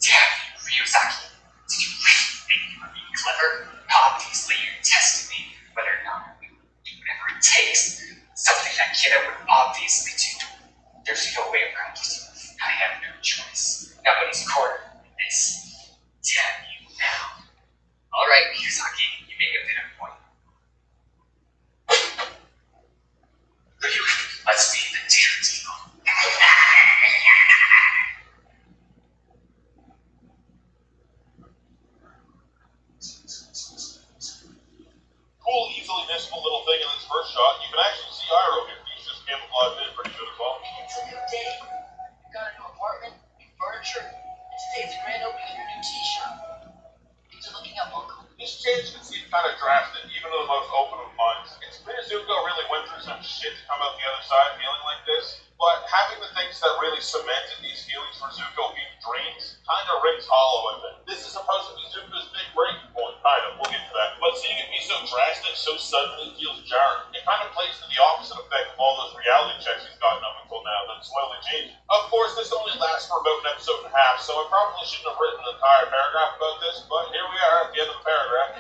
Damn you, Ryuzaki. Did you really think you were being clever? Obviously you tested me, whether or not we would do whatever it takes. Something that Kida would obviously do. There's no way around it. I have no choice. Nobody's corner in this. Damn you now. Alright, Ryuzaki, you make a bit of a point. Let's be the damn deal. Cool, easily missable little thing in this first shot. You can actually see Iroh here. He's just camouflaged in pretty good as well. It's a new day. You got a new apartment, new furniture, and today's the grand opening of your new tea shop. Things are looking up, Uncle. This change can seem kind of drastic, even to the most open of minds. It's clear Zuko really went through some shit to come out the other side feeling like this, but having the things that really cemented these feelings for Zuko being dreams kind of rings hollow, I think. This is supposed to be Zuko's big breaking point, kind of, we'll get to that. But seeing it be so drastic, so suddenly feels jarring. It kind of plays to the opposite effect of all those reality checks he's gotten up until now that slowly changing. Of course, this only lasts for about an episode and a half, so I probably shouldn't have written an entire paragraph about this, but here we are at the end of the paragraph.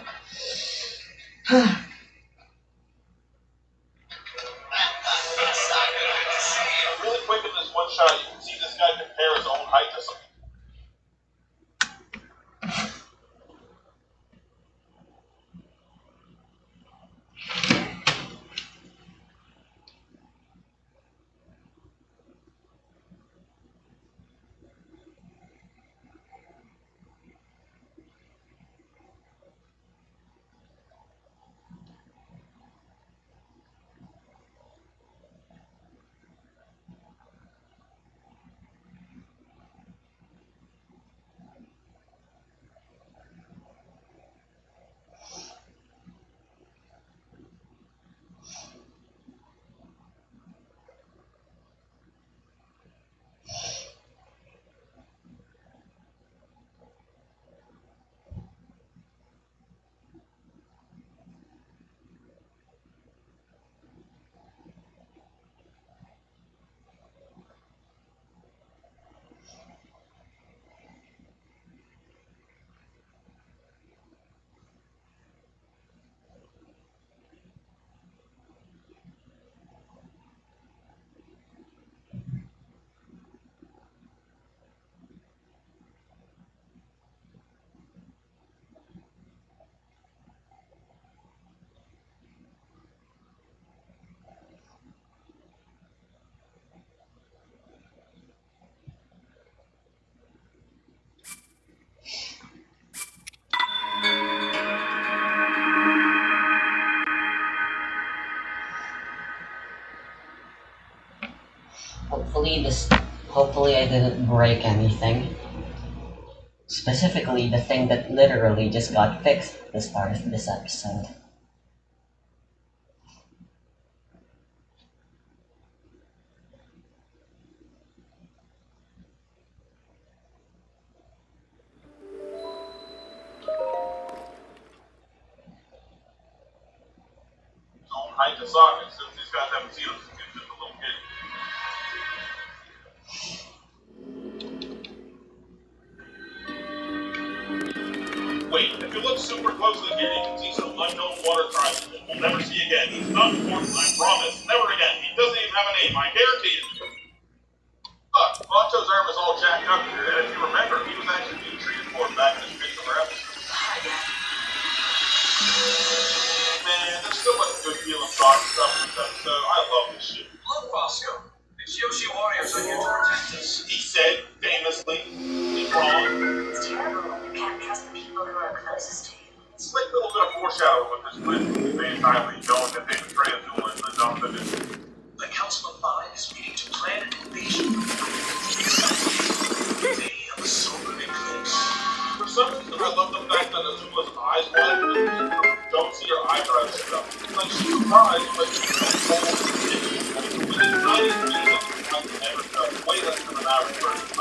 Really quick in this one shot, you can see this guy compare his own height to something. Hopefully I didn't break anything. Specifically, the thing that literally just got fixed at the start of this episode. Own height to Sokka, since these guys haven't seen him since he was just a little kid. wait, if you look super closely here, you can see some unknown water tribes we'll never see again. He's not important, I promise. Never again. He doesn't even have a name, I guarantee it. Look, Ronto's arm is all jacked up here, and if you remember, he was actually being treated for it back in this particular episode. Man, there's so much good feeling thought and stuff in this episode. I love this shit. Look, Bosco. It's Yoshi Warriors on here to protect us. He said, famously, he's wrong. It's terrible. You can't trust the people who are closest to you. It's like a little bit of foreshadowing with this split between Bay and Tylee, knowing that they betrayed Azula and the dump that is. The Council of Five is meeting to plan an invasion. They have a solar eclipse. For some reason, I love the fact that Azula's eyes wide, but you don't see her eyebrows and stuff. It's like she's surprised, but she's so cold and sticky. With this tiny reason, I've never done way less than an average person.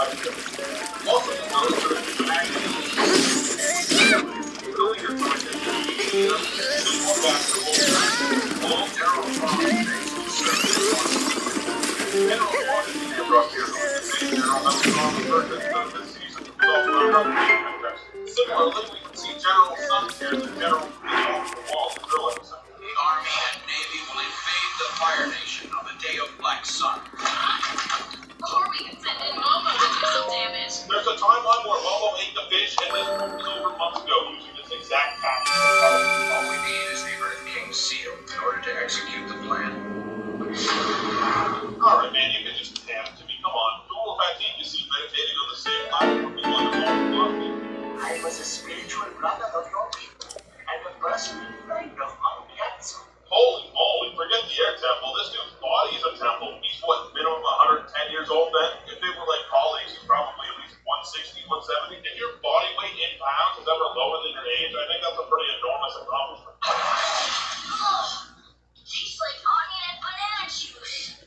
Also, the colors are actually earlier choices. Just more basketball. All General Fong things will serve General Fong is the abrupt hero. The same general that was on the purchase this season is also a rubber contest. Similarly, we can see General Sun here as the general off the wall in the drill episode. The Army and Navy will invade the Fire Nation on the day of Black Sun. Before we can send in Momo to do some damage. There's a timeline where Momo ate the fish and this was over months ago using this exact tactic. All we need is the Earth King's seal in order to execute the plan. Alright, man, you can just hand it to me. Come on. Dual fatigue you see meditating on the same platform as one of the philosophy. I was a spiritual brother of your people, and a personal friend of Mount Yansu. Holy moly, forget the air temple. This dude's body is a temple. He's what, minimum 110 years old then? If they were like colleagues, he's probably at least 160, 170. If your body weight in pounds is ever lower than your age, I think that's a pretty enormous accomplishment. Tastes like onion and banana juice.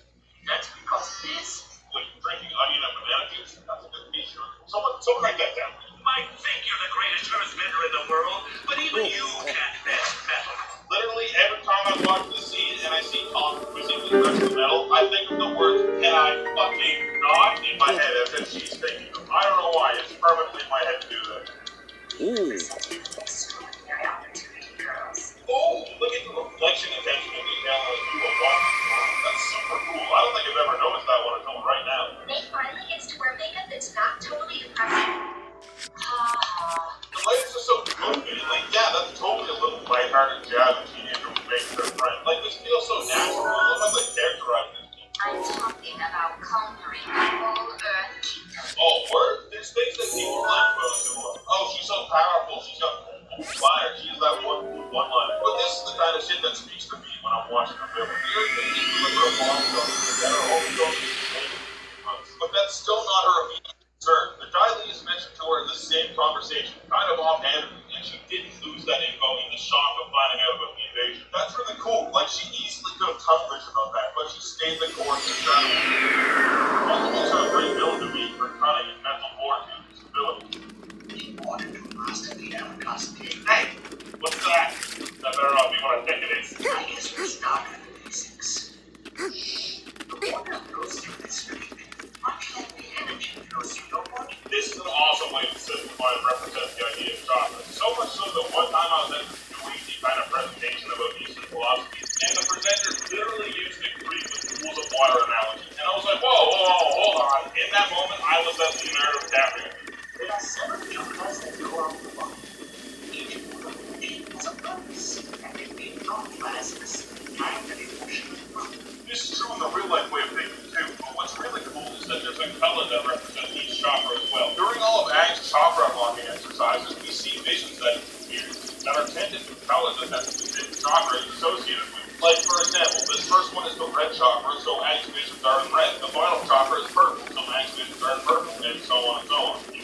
That's because it is. Like drinking onion and banana juice? That's a good feature. Someone write that down. You might think you're the greatest earthbender in the world, but even you can't bend metal. Literally, every time I watch this scene and I see Tom physically touch the metal, I think of the words, can I fucking not in my head as if she's thinking them. I don't know why, it's permanently in my head to do that. Extraordinary opportunity, girls. Oh, look at the reflection attention to detail as people watch. That's super cool. I don't think I've ever noticed that one until right now. They finally gets to wear makeup that's not totally depressing. The ladies are so good, man. Like, yeah, that's totally a little lighthearted jab that teenager would make their friend. Like, this feels so natural. I love how they characterize this. I'm talking about conquering the whole Earth Kingdom. Oh, word? There's things that people like about Azula. Oh, she's so powerful. She's got fire. She is that one-liner. But this is the kind of shit that speaks to me when I'm watching a film. The Earth King is deliver a bomb that are only going to be months. But that's still not her immediate concern. The Tylee is mentioned to her in the same conversation, kind of offhandedly, and she didn't lose that info in the shock of finding out about the invasion. That's really cool. Like, she easily could have tunnel vision on that, but she stayed the course and found it. Also makes her a great villain to me for cunning and mental fortitude and stability. In order to master the Arakazaki, Hey, what's that? That better not be what I think it is. I guess we start with the basics. The water flows through this region, much like the energy flows through your body. This is an awesome way to simplify and represent the idea of chocolate. So much so that one time I was at this noisy kind of presentation about Eastern philosophy, and the presenter literally used the Greek with pools of water analogy. And I was like, whoa, hold on. In that moment, I was at Leonardo DiCaprio. There are 7 chakras that go out the body. Each one of which has a purpose, and can be occupied at a specific time and emotional growth. This is true in the real life way of thinking too, but what's really cool is that there's a color that represents each chakra as well. During all of Aang's chakra unlocking exercises, we see visions that appear that are tended with colors that that specific chakra is associated with. Like, for example, this first one is the red chakra, so Aang's visions are in red. The final chakra is purple, so Aang's visions are in purple, and so on and so on. It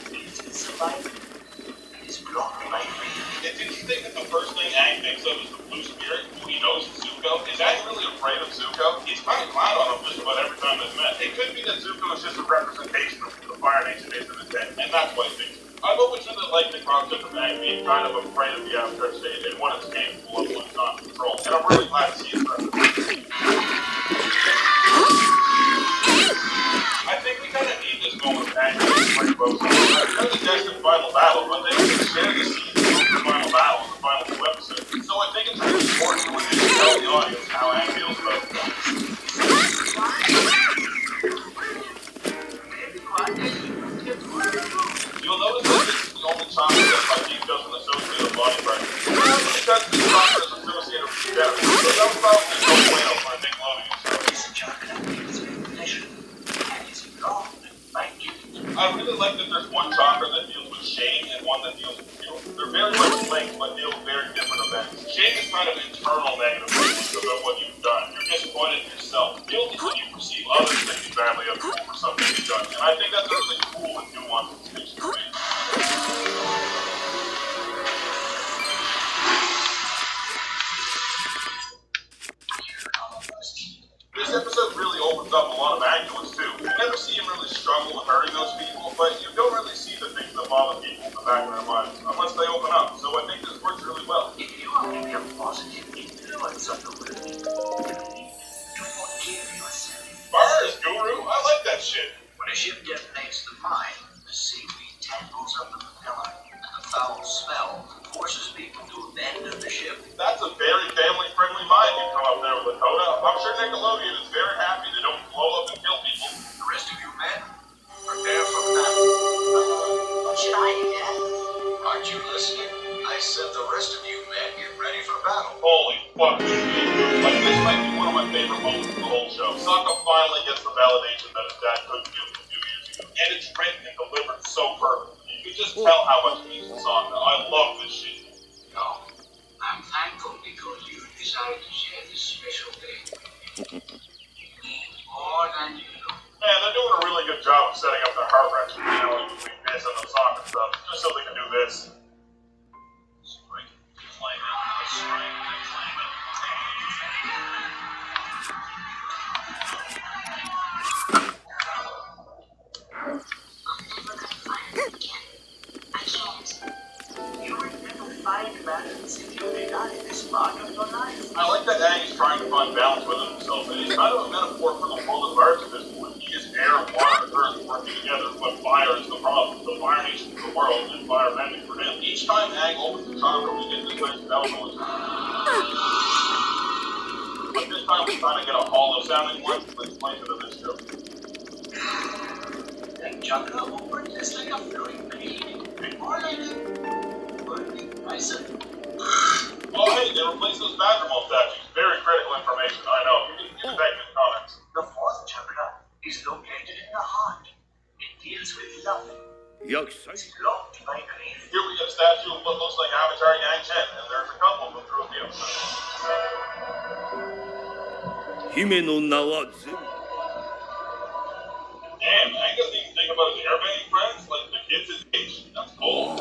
is blocked by green. And did you think that the first thing Aang thinks of is the blue spirit, who he knows is Zuko? Is Aang really afraid of Zuko? He's kind of glad on him just about every time they've met. It could be that Zuko is just a representation of who the Fire Nation is in his head, and that's why he thinks it. I've always been like the concept of Aang being kind of afraid of the Avatar state and when it's capable of when it's not in control. And I'm really glad to see his representation. I think we kind of need this moment of Aang to explain both sides. I know the destined final battle, but they can share the scene audience how Aang feels about it. You'll notice that this is the only chakra that Majin doesn't associate with body pressure. Because this chakra is associated with death, so that was probably no way out for Nickelodeon. This chakra gives recognition and is involved by giving. I really like that there's one chakra that deals with shame and one that deals with guilt. They're very much linked, but deal with very different events. Shame is kind of internal negative feelings about what you've done. You're disappointed in yourself. Guilt is when you perceive others thinking badly of you for something you've done. And I think that's a really cool and nuanced distinction to me. This episode really opens up a lot of angulants too. You never see him really struggle with hurting those people, but you don't really see the things that bother people in the back of their minds unless they open up. So I think this works really well. If you are to be a positive influence on the world, you need to forgive yourself. Bars, Guru, I like that shit. When a ship detonates the mine, the seaweed tangles up the propeller, and the foul smell forces people to abandon the ship. That's a very family-friendly mind you come up there with, Lakota. I'm sure Nickelodeon is very happy they don't blow up and kill people. The rest of you men, prepare for battle. What should I do, Dad? Aren't you listening? I said the rest of you men get ready for battle. Holy fuck, like this might be one of my favorite moments of the whole show. Sokka finally gets the validation that his dad couldn't give him a few years ago. And it's written and delivered so perfectly. You can just tell how much he needs Sokka. I love this shit. No, I'm thankful because you decided to share this special day. More than you know. Man, they're doing a really good job of setting up their heart-wrenching finale between this and the Sokka stuff, just so they can do this. Strike, flame it, strike, flame it. I can't. You will never find balance if you deny this part of your life. I like that Aang is trying to find balance within himself, and he's kind of a metaphor for the world of Earth at this point. He is air, water, and earth working together, but fire is the problem. The Fire Nation for the world, and fire bending for him. Each time Aang opens the chakra, we get this nice bell noise. But this time we kind of get a hollow sounding one, let's play into this show. That chakra opened just like a flowing vein. Or like a burning bison. Oh hey, they replaced those Badgermall statues. Very critical information, I know. You can use that in the comments. The fourth chakra is located in the heart. It deals with love. It's blocked by grief. Here we get a statue of what looks like Avatar Yang Chen, and there's a couple of them throughout the episode. 姫の名は全 Damn, Aang doesn't even think about his airbending friends, like the kids his age. That's cool.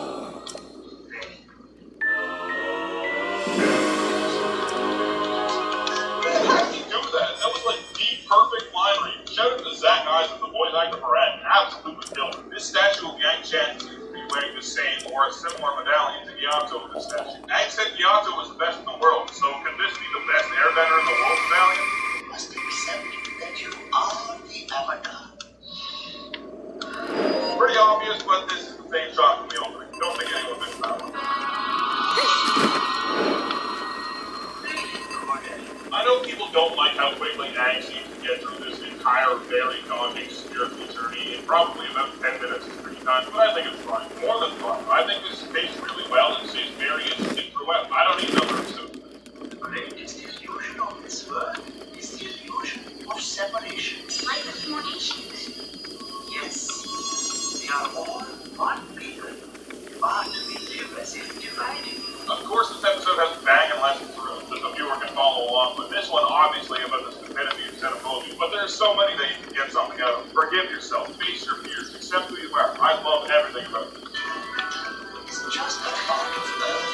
Man, how did he do that? That was like the perfect line read. Shout out to Zach Eisen, the voice actor for Aang. Absolutely killed it. This statue of Yang Chen seems to be wearing the same or a similar medallion to Gyatso in this statue. Aang said Gyatso was the best in the world, so can this be the best airbender in the world medallion? You must accept that you are the Avatar. Pretty obvious, but this is the same shot from the opening. Don't think anyone missed that one. I know people don't like how quickly Aang seems to get through this entire very daunting spiritual journey in probably about 10 minutes of screen time, but I think it's fine. More than fun. I think this is paced really well and stays very interesting throughout. I don't even know where it's so. The greatest illusion of this world is the illusion of separation. Like the four nations. Yes, we are all one people, but we live as if divided. Of course, this episode has banging lessons through it that the viewer can follow along with. This one, obviously, about the stupidity of xenophobia, but there's so many that you can get something out of. Forgive yourself, face your fears, accept who you are. I love everything about this. It's just a part of love.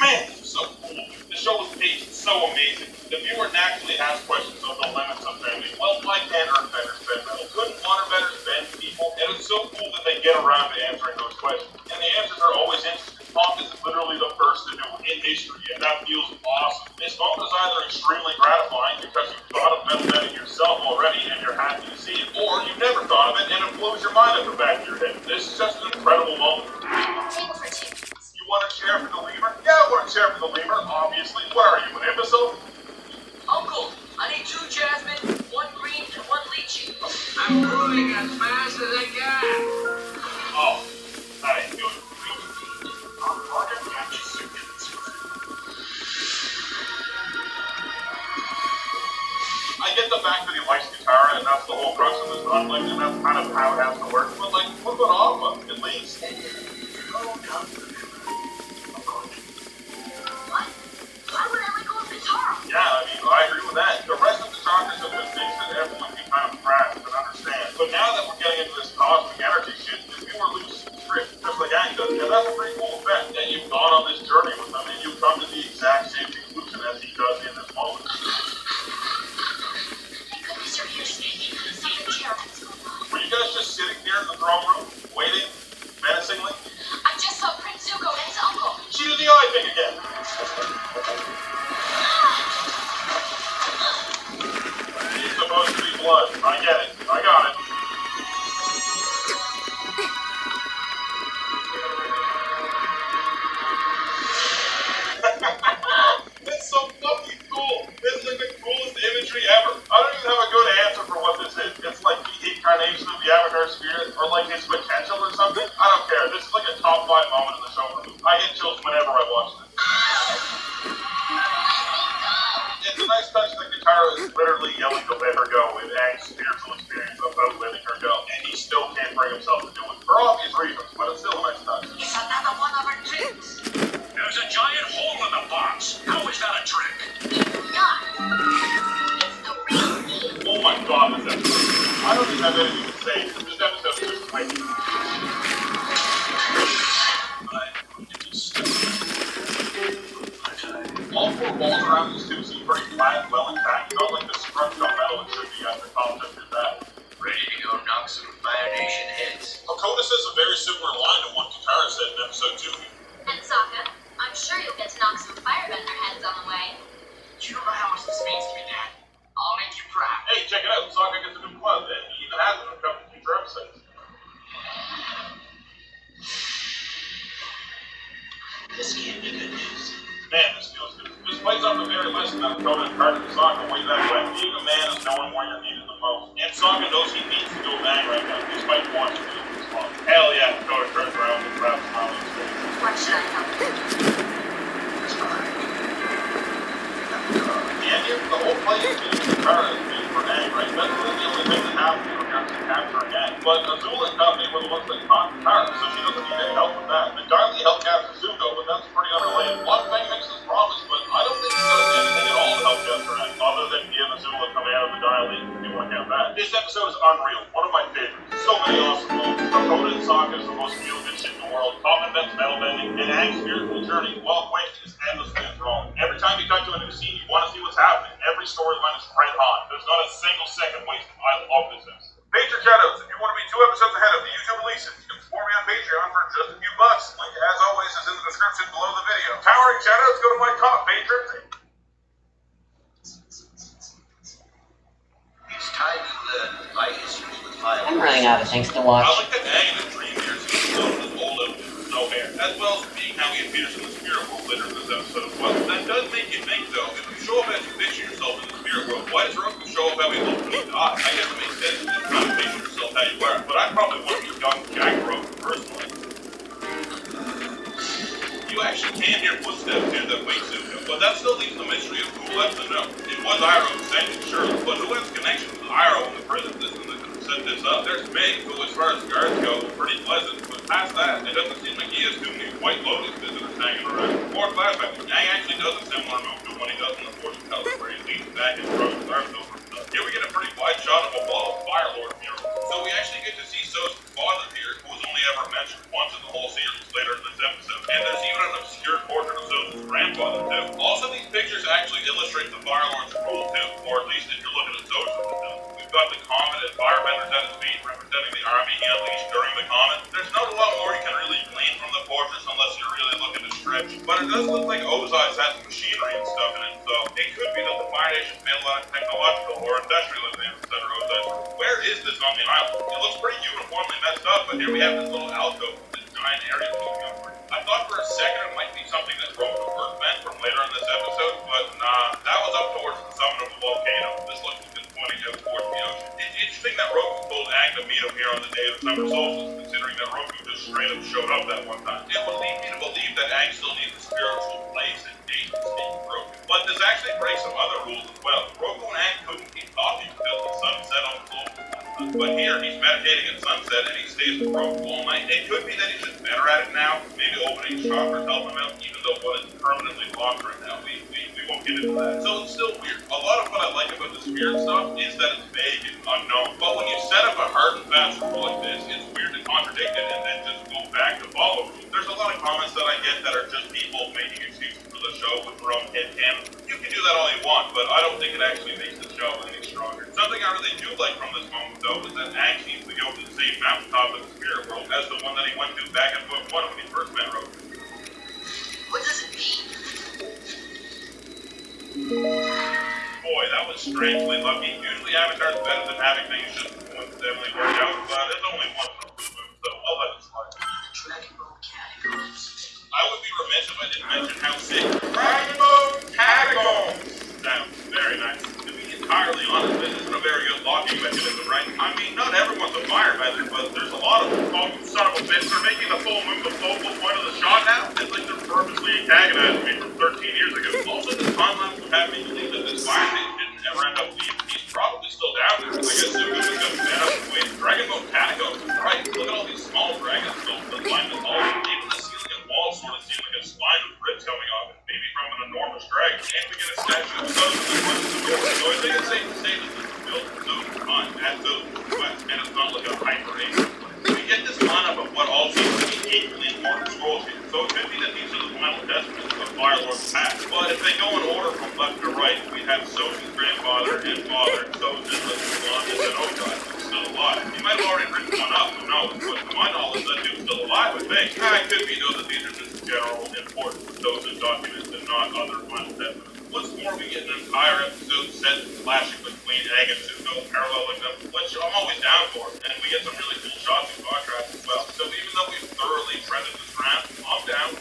Man, this is so cool. The show was paced so amazing. The viewer naturally has questions of the limits of bending. Well, why can't earthbenders bend metal? Couldn't waterbenders bend people? And it's so cool that they get around to answering those questions. And the answers are always interesting. Tom is literally the first to do it in history, and that feels awesome. This moment is either extremely gratifying because you've thought of metal bending yourself already and you're happy to see it, or you've never thought of it and it blows your mind at the back of your head. This is just an incredible moment. Table for two. You want a chair for the lemur? Yeah, I want a chair share for the lemur, obviously. What are you, an imbecile? Uncle, I need 2 jasmine, 1 green, and 1 lychee. I'm moving as fast as I can. Oh, that ain't good. I'm gonna catch you soon. I get the fact that he likes Katara, and that's the whole crux of this conflict, and that's kind of how it has to work. But, like, what about Aqua, at least? Oh, no. What? Why would I let go of Katara? Yeah, I mean, I agree with that. The rest of the chakras have been things that everyone can kind of grasp and understand. But now that we're getting into this cosmic energy shit, if you were loose script, just like Aang does, yeah, that's a pretty cool effect. And you've gone on this journey with him, and you come to the exact same conclusion as he does in this moment. Thank goodness you're here, Snake. Something terrible is going on. Were you guys just sitting here in the throne room, waiting, menacingly? I just saw Prince Zuko and his uncle. She did the eye thing again. It's supposed to be blood. I get it. I got it. It's so fucking cool. This is like the coolest imagery ever. I don't even have a good answer for what this is. It's like the incarnation of the Avatar spirit, or like its potential or something. I don't care. This is like a top 5 moment in the show for me. I get chills whenever I watch this. It's a nice touch that Katara is literally yelling to let her go in Aang's spiritual experience about letting her go, and he still can't bring himself to do it for obvious reasons, but it's still a nice touch. It's another one of our tricks. There's a giant hole in the box. How is that a trick? It's not. It's the real deal. Oh my god, this episode. I don't even have anything to say. This episode is just like... All 4 walls around these 2 seem pretty flat and well intact, not like the scrunched up metal it should be after Concept did that. Ready to go knock some Fire Nation heads. Hakoda says a very similar line to what Katara said in episode 2. And Sokka, I'm sure you'll get to knock some firebender heads on the way. Do you know how much this means to me, Dad? I'll make you proud. Hey, check it out, Sokka gets a new club, and he even has it in a couple future episodes. This can't be good news. Man, this feels good. This plays off the very lesson that Hakoda imparted to Sokka way back when. Being a man is knowing where you're needed the most. And Sokka knows he needs to go bang right now, despite wanting to do this long. Hell yeah, Hakoda turns around with a proud smile on his face. What should I help you? The ending, the whole play is being Katara is being for Aang, right? That's really the only thing that happened in regards to capturing Aang. But Azula and company were the ones that caught Katara, so she doesn't need any help with that. The Darlie helped capture Zuko, but that's pretty unrelated. One thing makes us promise, but I don't think he does anything at all to help capture Aang, other than give Azula command of the Darlie, if you want to count that. This episode is unreal, one of my favorites. So many awesome moments. Hakoda and Sokka is the most feel-good shit in the world. Common Vet's metal bending, and Aang's spiritual journey, while quaint, is endlessly enthralling. Every time you cut to a new scene, you want to see what's happening. Every storyline is red hot. There's not a single second wasted. I love this episode. Patreon shoutouts. If you want to be 2 episodes ahead of the YouTube releases, you can support me on Patreon for just a few bucks. Link, as always, is in the description below the video. Towering shoutouts go to my top patrons. It's time you learn my issues with Fire. I'm running out of things to watch. I like that Aang in the dream here seems to his old with no hair, as well as being how he appears in the spirit world later in this episode as well. That does make you think, though, if you show up as you picture yourself in the spirit world, why does Roku show up how he looks when he dies? I guess it makes sense to just kind of picture yourself how you are, but I probably want to be young Jack Roku personally. You actually can hear footsteps near that wake Zuko, but that still leaves the mystery of who left the note. It was Iroh who sent it, surely, but who has connection with Iroh in the prison system that could have set this up? There's Meg, who as far as guards go, is pretty pleasant, but past that, it doesn't seem like he has too many White Lotus visitors hanging around. More flashbacks, Aang actually does a similar move to what he does in the Force of Palace, where he leans back and throws his arms over himself. Here we get a pretty wide shot of a ball of Fire Lord mural. So we actually get to see Soz's father here, who was only ever mentioned once in the whole series later in this episode. And there's even an obscure portrait of Soz's grandfather too. Also, these pictures actually illustrate the Fire Lord's rule too, or at least if you're looking at Soz's film. We've got the Comet and Firebenders at his feet, representing the army he unleashed during the Comet. There's not a lot more you can really glean from the portraits unless you're really looking to stretch. But it does look like Ozai's has machinery and stuff in it, so it could be that the Fire Nation made a lot of technological or industrial advances under Ozai. Where is this on the island? It looks pretty uniformly messed up, but here we have this little alcove with this giant area moving upward. I thought for a second it might be something that Roku first meant from later in this episode, but nah, that was up towards the summit of the volcano. This looks like it's pointing out towards the ocean. It's interesting that Roku told Aang to meet him here on the day of summer solstice, considering that Roku just straight up showed up that one time. It would lead me to believe that Aang still needs a spiritual place and date to speak with Roku. But this actually breaks some other rules as well. Roku and Aang couldn't keep talking until the sun set on the solstice. But here, he's meditating at sunset and he stays with Roku all night. It could be that he's just better at it now. Maybe opening chakras help him out, even though one is permanently locked right now. We won't get into that. So it's still weird. A lot of what I like about the spirit stuff is that it's vague and unknown. But when you set up a hard and fast rule like this, it's weird to contradict it and then just go back to follow rules. There's a lot of comments that I get that are just people making excuses for the show with their own headcanon. You can do that all you want, but I don't think it actually makes the show any stronger. Something I really do like from this moment, though, is that Aang seems to go to the same mountaintop in the spirit world as the one that he went to back in book 1 when he first met Roku. What does it mean? Boy, that was strangely lucky. Usually Avatar's better than having things just coincidentally work out, but it's only one from the move, so I'll let it slide. Dragon Ball Catacombs. I would be remiss if I didn't mention how sick Dragon Ball Catacombs sounds. Very nice. To be entirely honest, this isn't a very good locking mechanism, right? I mean, not everyone's a firebender, but there's a lot of them. Oh, son of a bitch, they're making the full moon the focal point of the shot now? It's like they're purposely antagonizing me from 13 years ago. Also, this timeline would have me believe that this fire station didn't ever end up leaving. He's probably still down there. I guess Zuko was just fed up and waited. Dragon Ball Catacombs is right. Look at all these small dragons built to line the hall. Even the ceiling and walls sort of seem like a spine with ribs coming off it, maybe from an enormous dragon. And we get a statue of Sozin that punches the door. So I think it's safe to say that this was built for Sozin's time at Sozin's quest, and it's not like a hyper-ancient place. We get this lineup of what all seems to be equally important scrolls here. So it could be that these are the final testaments of Fire Lord's past. But if they go in order from left to right, we have Sozin's grandfather and father, Sozin, Atlantis, and Okrad, who's still alive. He might have already written one up, who knows? But to my knowledge, that dude's still alive, I think. It could be, though, that these are just general important Sozin documents and not other final testaments. Once more, we get an entire episode set flashing between Aang and Zuko, paralleling them, which I'm always down for. And we get some really cool shots and contrast as well. So even though we've thoroughly treaded this ground, I'm down.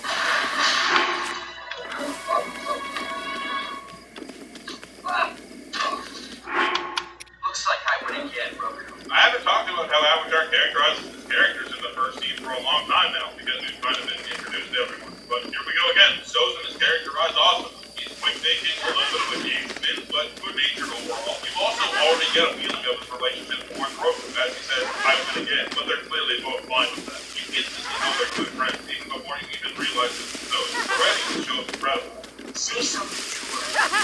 Looks like I win again, Roku. I haven't talked about how Avatar characterizes his characters in the first scene for a long time now, because we've kind of been introduced to everyone. But here we go again. Sozin is characterized awesome. He's quick thinking, a little bit of a game spin, but good-natured overall. We've also already get a feeling of his relationship towards Roku. As he said, I win again, but they're clearly both fine with that. You instantly know they're good friends, even before you even realize this is Sozin. Already, the show is incredible. Say something to her.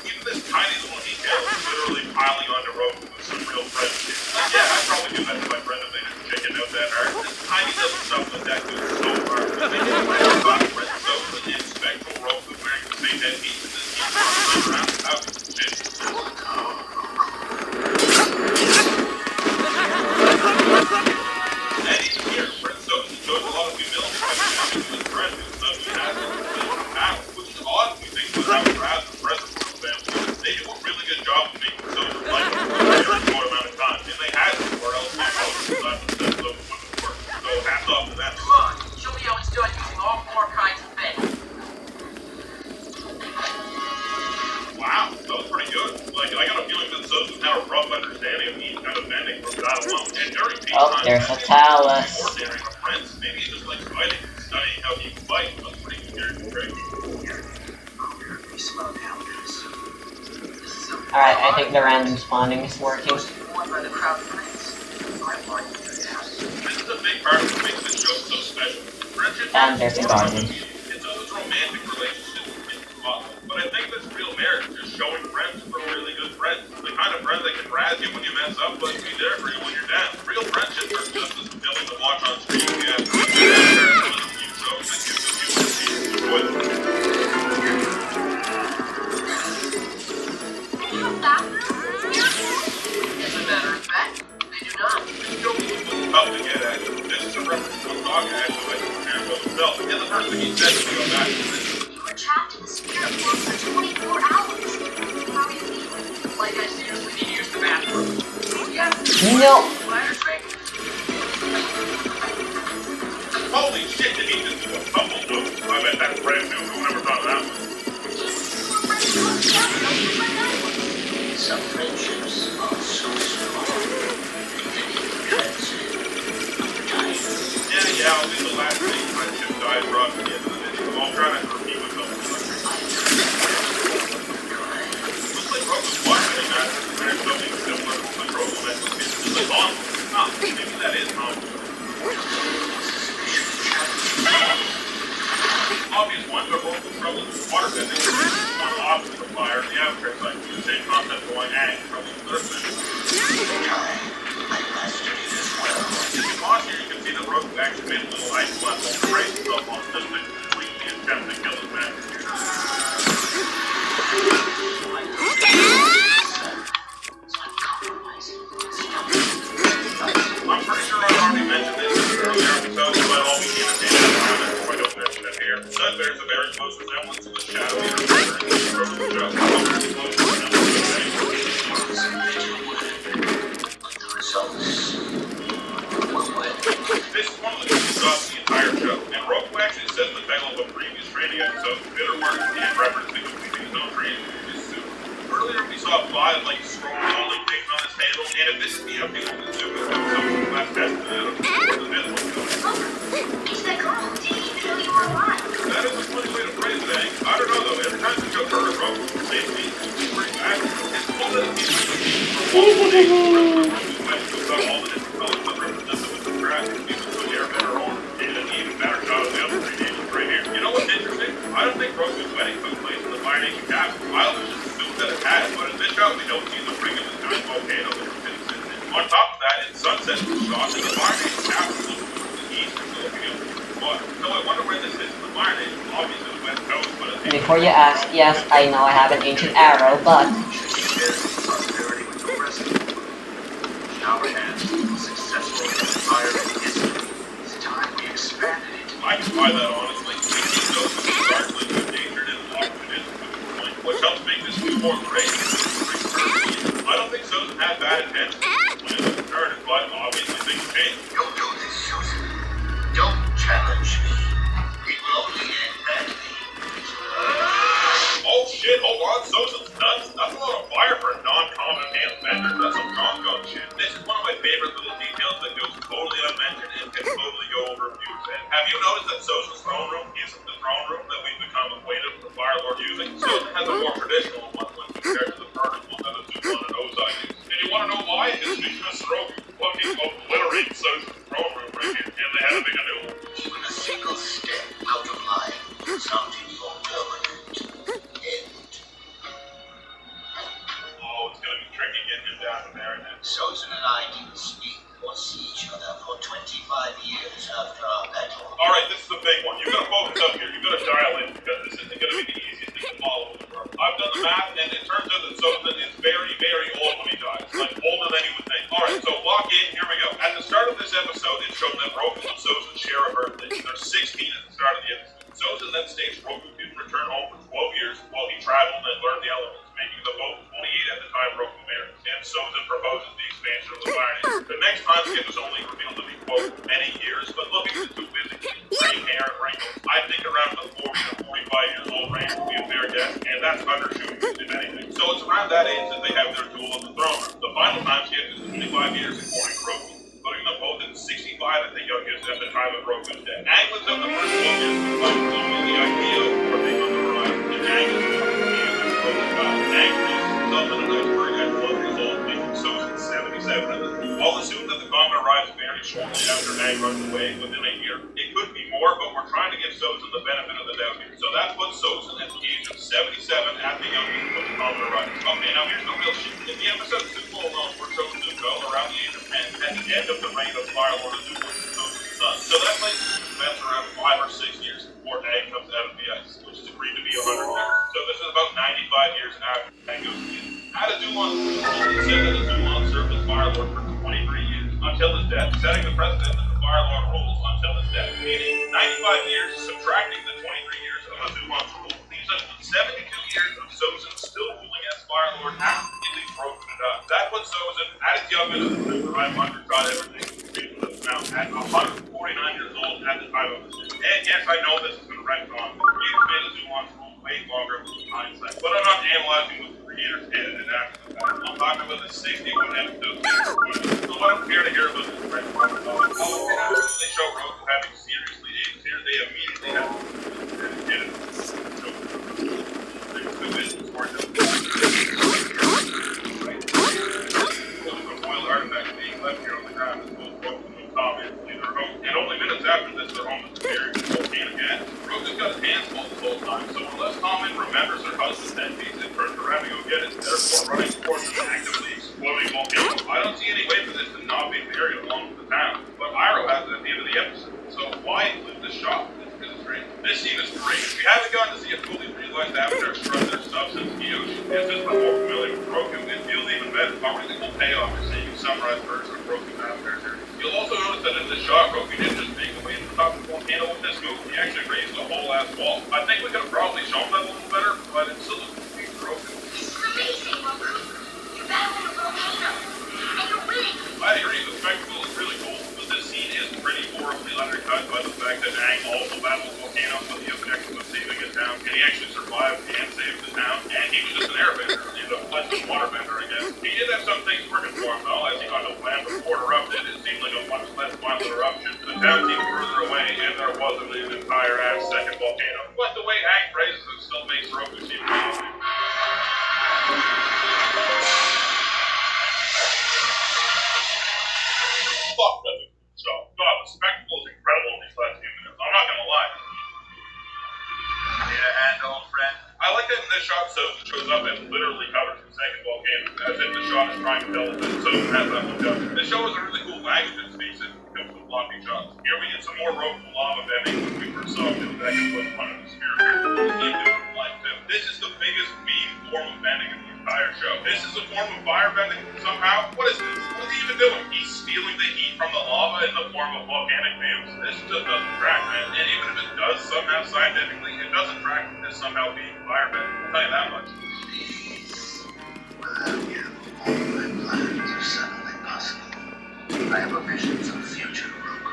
Even this tiny little detail is literally piling onto Roku with some real friendship. Yeah, I'd probably do that to my friend if they didn't chicken out that hard. This tiny little stuff like that goes so far. I mean, Sozin and Spectral Roku wearing the same headpiece as this he's running around. How could this shit? And even here, Prince Sozin shows a lot of humility by connecting to his friend who suddenly has a little power, which is odd when you think about how Raz and Present World family. They do a really good job of making Sozin like a very short amount of time, and they had to, or else they probably would have said Sozin wouldn't work. So hats off to them. Come on, show me how it's done using all 4 kinds of bend. Wow, that was pretty good. Like, I got a feeling that Sozin had a rough understanding of each kind of bending from that alone. And during peace Oh, time, there's a talus. ordinary a prince. Maybe he just likes fighting and studying how he can fight. That's pretty scary and great. Alright, I think the random spawning is working. Won by the crowd prince. I want you to ask. This is a big part of what makes this show so special. Friendship And there's a garden. It's always romantic relationships in the spotlight. But I think this real marriage is showing friends who are really good friends. The kind of friends that can razz you when you mess up, but be there for you when you're down. Real friendships are just as appealing to watch on screen. We have one of the few shows that gives us you enjoy them. As a matter of fact, they do not. This show was tough to get at. This is a reference to a saga actually by Superhero himself. And the first thing he said when we go back to this. You were trapped in the spirit world for 24 hours. How are you feeling? Like I seriously need to use the bathroom. Yeah. No! Holy shit, did he just do a fumble move? I bet that's brand new. Who never thought of that one? Some friendships are so strong that you can't say goodnight. Yeah, I'll be the last thing friendship dies rough at the end of the video. I'll try not to repeat myself too much. Looks like Roku's watermelon master is wearing something similar to what Roku meant with his. This is awesome. Huh, maybe that is normal. Obvious ones are both trouble with water bending. One opposite of fire, the abstract side. The same concept going and trouble with earth bending. I mastered it as well. In the boss here, you can see that Roku actually made a little ice platform to brace himself on just to completely attempt to kill his master. I'm pretty sure I already mentioned this in an earlier episode, but I'll be indicating it around it before I don't mention it here. Sun bears a very close resemblance to the Shadow Eater creature in the Roku show. Very close resemblance to many This is one of the coolest shots in the entire show, and Roku actually says the title of a previous training episode, Bitter Work, and referencing completing his own training in his suit. Earlier we saw Vlad like strong rolling things on his handle, and if this is the update of the suit, it's something less tested out of the visible show. It's that girl who didn't even know you were alive. That is a funny way to phrase it, eh? I don't know though, every time we go her and Roku, they seem to be pretty bad. It's cool that it seems to be all the different colors that represent them with the grass. People put hair better on, and an even better shot of the other three nations right here. You know what's interesting? I don't think Roku's wedding took place in the Fire Nation capital. I always just assumed that it had, but in this shot we don't see the ring of the giant volcano that was sitting in it. On top of that, in sunset shots in the Fire Nation capital looks to the east and looking out to the water. So I wonder where this is in the Fire Nation. Obviously the west coast, but it's Before you ask, yes, I know I have an ancient arrow, but... Prosperity with the president. In our hands, successful empire in history. It's time we expanded it. I can buy that honestly. These those are largely good-natured and opportunistic to the point, which helps make this new more great. I don't think Susan had bad intentions when it was started, but obviously things change. Don't do this, Susan. Don't challenge me. It will only end badly. Oh shit, hold on, Susan's nuts. That's a lot of fire for a non-common hand bender. That's some Congo shit. This is one of my favorite little details that goes totally unmentioned and can totally go overviews. And have you noticed that Susan's throne room isn't the throne room that we've become acquainted with the Fire Lord using? Susan has a more traditional one when compared to the vertical one that Azumon and Ozai use. And you want to know why? It's because Roku fucking obliterated Susan's throne room right here, and they had to make a new one. Even a single step out of line sounded for permanent end. Oh, it's gonna be tricky getting him down to there now. Susan and I didn't speak or see each other for 25 years after our battle. Alright, this is the big one. You gotta focus up here. You gotta dial in because this isn't gonna be the easiest thing to follow in the world. I've done the math and it turns out that Susan is very, very old when he dies. Like older than you would think. Alright, so lock in, here we go. At the start of this episode, it's shown that Roku and Susan share a birthday. They're 16 at the start of the episode. Susan then states Roku didn't return home for 12 years while he traveled and learned the elements, making the both 28 at the time Roku married. And Susan proposes the expansion of the Fire Nation. The next time skip is only revealed to be, quote, many years, but looking at the two physically, gray hair and wrinkles, I think around the 40 to 45 years old range would be a fair guess, and that's undershooting if anything. So it's around that age that they have their duel of the throne room. The final time skip is 25 years according to Roku, putting them both at 65 at the youngest at the time of Roku's death. Anglins of the first 12 years of life was only the idea of war being on the horizon, and Anglins was immediately Roku's child. Anglins resulted in Iceberg at 12 years old, making Susan 77 at the time. I'll assume that the comet arrives very shortly after Nag runs away within a year. It could be more, but we're trying to give Susan the benefit of the doubt here. So that puts Susan at the age of 77 at the youngest when the comet arrives. Okay, now here's the real shit. In the episode Zuko alone, we're shown Zuko around the age of 10 at the end of the reign of Fire Lord Azula, Susan's son. So that places the events around 5 or 6 years before Nag comes out of the ice, which is agreed to be 100 years. So this is about 95 years after Nag goes to the At Azulon's funeral, it said that Azulon served as Fire Lord for 23 years until his death, setting the precedent that the Fire Lord rules until his death. Meaning 95 years subtracting the 23 years of Azulon's rule leaves us with 72 years of Susan still ruling as Fire Lord after he leaves Roku. That puts Sozin at his youngest, I've undershot everything. Now, at 149 years old at the time of this. And yes, I know this has been retcon. You've made a Zoomon school way longer with hindsight. But I'm not analyzing what the creators edited after the fact. I'm talking about the 61 episodes. So I don't care to hear about this retcon. They show Roku having seriously aged here. They immediately have to get it. So, there's two issues for it. Artifacts being left here on the ground is most broken no comment. And only minutes after this, they're home with the volcano again. Roku's got his hands full this whole time, so unless Tommen remembers her husband's dead piece and turns around to go get it, therefore running towards an actively exploding volcano, I don't see any way for this to not be buried along with the town. But Iroh has it at the end of the episode, so why include this shot? This scene is great. If you haven't gotten to see a fully realized Avatar strut their stuff since Kyoshi, it's just more familiar with Roku. It feels even better. A really cool payoff for seeing a summarized version of Roku's Avatar series. You'll also notice that in the shot, Roku didn't just make the way to the top of the volcano with this move. He actually raised the whole ass wall. I think we could have probably shown that a little better, but it still looks pretty Roku. It's crazy, Roku. You're battling a volcano. And you're winning. I agree, the spectacle is really cool, but this scene is pretty horribly undercut by the fact that Aang also battles volcanoes with the objective of saving a town, and he actually survived and saved the town, and he was just an airbender, and a flesh and waterbender again. He did have some things working for him though, as he got to land before it erupted. It seemed like a much less violent eruption. The town seemed further away, and there wasn't an entire ass second volcano. But the way Aang phrases it still makes Roku seem amazing. Fuck that. So, God, the spectacle is incredible in these last few minutes. I'm not gonna lie. Yeah, and old friend. I like that in this shot, Sozin shows up and literally covers the second volcano, as if the shot is trying to tell us that Sozin has that look up. This show is a really cool language that speaks in comes with blocking shots. Here we get some more Roku lava bending, which we first saw in the second was one of the spirit. This is the biggest mean form of bending in the entire show. This is a form of fire bending somehow. What is this? What is he even doing? He's stealing the heat from the lava in the form of volcanic fumes. This just doesn't track, man. And even if it does somehow scientifically, it doesn't track as somehow being fire bending. I'll tell you that much. Well, you all my plans are suddenly possible. I have a vision for the future, Roku.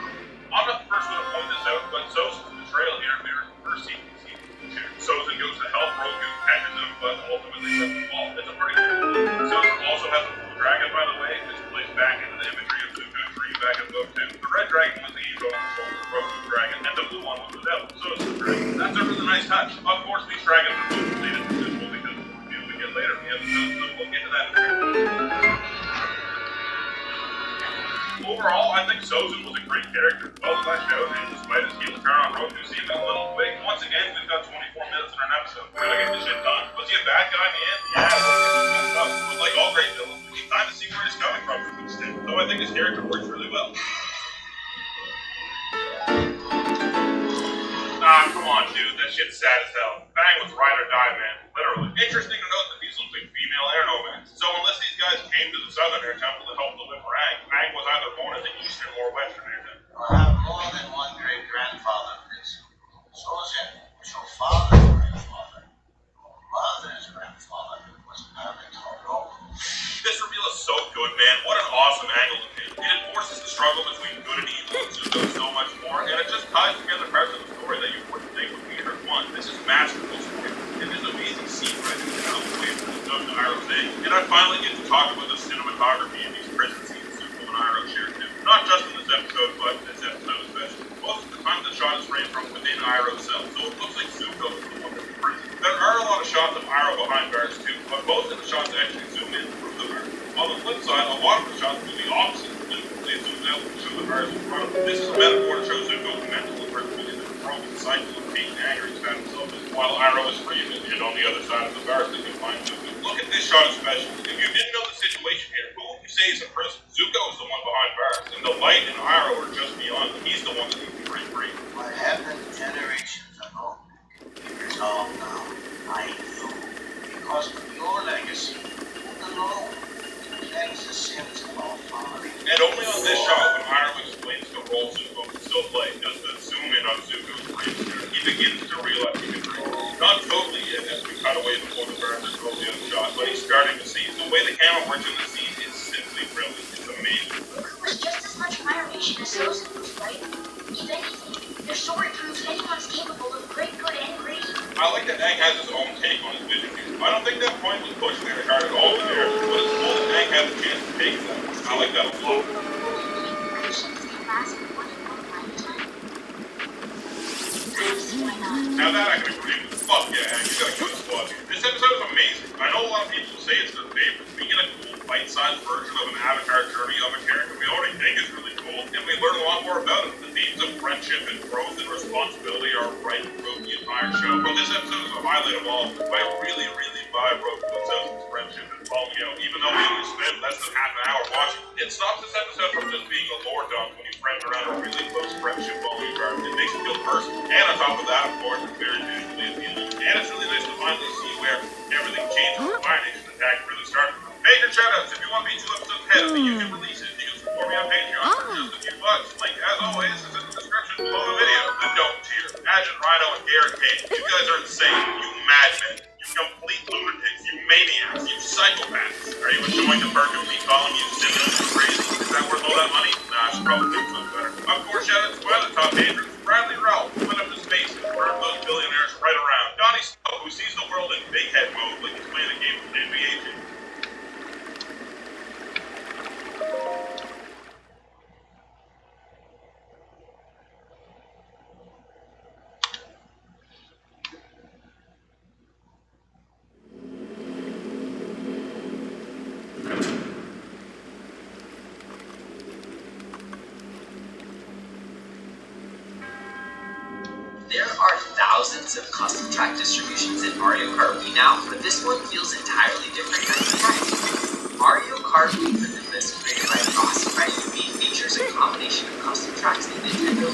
I'm not the first one to point this out, but Sozin's betrayal here mirrors the first scene in season 2. Sozin goes to help Roku, catches him, but ultimately lets him fall. It's a pretty cool. Sozin also has a blue dragon, by the way, which plays back into the imagery of Zuko 3 back in Book 2. The red dragon was the evil on the shoulder of Roku's dragon, and the blue one was the devil. So it's the dragon. That's a really nice touch. Of course, these dragons are both related to this one because we get later in the episode, so we'll get to that in a second. Overall, I think Sozin was a great character. Well fleshed out, and despite his heel turn on Roku seeming a little quick, once again, we've got 24 minutes in an episode. We're gonna get this shit done. Was he a bad guy in the end? Yeah, but like all great villains, we need time to see where he's coming from to an extent. So I think his character works really well. Ah, come on, dude. That shit's sad as hell. Bang was ride or die, man. Literally. Interesting to note that these look like female air nomads. So unless these guys came to the Southern Air Temple to help deliver Aang was either born as an Eastern or Western Air Temple. You'll have more than one great-grandfather, Prince. Sozin was your father's grandfather. Your mother's grandfather was Avatar Roku. This reveal is so good, man. What an awesome angle to hit. It enforces the struggle between good and evil and Zuko so much more, and it just ties together parts of the story that you wouldn't think would be in one. This is masterful story. It is amazing scene writing and how the way it was done to Iroh's thing. And I finally get to talk about the cinematography in these prison scenes Zuko and Iroh share too. Not just in this episode, but this episode especially. Most of the time the shot is framed from within Iroh's cell, so it looks like Zuko is the one in the prison. There are a lot of shots of Iroh behind bars too, but most of the shots actually zoom in through the bars. On the flip side, a lot of the shots do the opposite. They zoom out to show the bars in front of them. This is a metaphor to show Zuko's mental imprisonment in the broken cycle of hate and anger he's found himself in, while Iroh is free and on the other side of the bars that can find Zuko. Look at this shot especially. If you didn't know the situation here, who would you say is in prison? Zuko is the one behind bars, and the light and Iroh are just beyond him. He's the one that needs to break free. What happened generations ago is resolved now. I knew. Because of your legacy, alone, cleanse the sins of our family. And only on this shot, when Iroh explains the role Zuko can still play, does the zoom in on Zuko's brain. He begins to realize he can breathe. Not totally yet, as we cut away before the burns are totally on the shot, but he's starting to see. The way the camera works in this story proves anyone's capable of great good and great evil. I like that Aang has his own take on his vision here. I don't think that point was pushed very hard at all there, but it's cool that Aang had the chance to take that. I like that a lot. Friendships can last more than one lifetime. Why not? Now that I can agree with. Fuck yeah, Aang, you got a good squad here. This episode is amazing. I know a lot of people say it's their favorite. We get a cool bite-sized version of an Avatar journey of a character we already think is really cool, and we learn a lot more about it. The themes of friendship and growth and responsibility are right throughout the entire show. But this episode is a highlight of all. I really vibe Roku and Sensei's friendship and Palmio, even though we only spent less than half an hour watching. It stops this episode from just being a lore dump when you friend around a really close friendship while you guard. It makes it feel personal. And on top of that, of course, it's very visually appealing. And it's really nice to finally see where everything changes when Fire Nation attack really started. Major shoutouts if you want me 2 episodes ahead of the YouTube releases. You can support me on Patreon for just a few bucks. Link, as always, is in the description below the video. The Dome tier. Agent Rhino and Garrett Kane. You guys are insane. You madmen. You complete lunatics. You maniacs. You psychopaths. Are you enjoying the perk of me calling you cynical and crazy? Is that worth all that money? Nah, I should probably think something better. Of course, shoutouts to my other top patrons. Bradley Ralph, who went up to space and burned those billionaires right around. Donnie Snow, who sees the world in big head mode like he's playing a game with an NBA team. There are thousands of custom track distributions in Mario Kart Wii now, but this one feels entirely different than the past. Mario Kart Wii for the list created by Ross by Yubi features a combination of custom tracks and Nintendo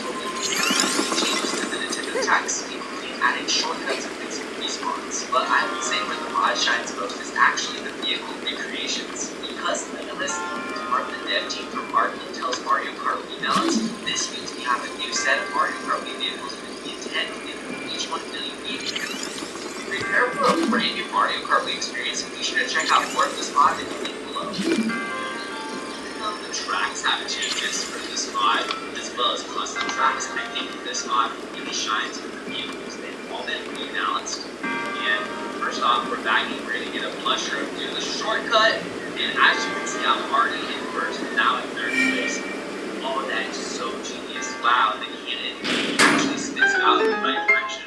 changes to the Nintendo tracks, including adding shortcuts and fixing respawns. But I would say where the mod shines most is actually the vehicle recreations. Because Legolas is part of the dev team for Mark Intel's Mario Kart Wii balance, this means we have a new set of Mario Kart Wii vehicles with the intent in each one million vehicles. Prepare for a brand new Mario Kart Wii experience, and be sure to check out more of this mod in the link below. The tracks have changes for this mod, as well as custom tracks. I think this mod really shines with the vehicles. They've all been rebalanced. And first off, we're gonna get a blusher of doing the shortcut. And as you can see, I'm already in first and now in third place. Oh, that is so genius. Wow, the cannon actually spits it out in the right direction.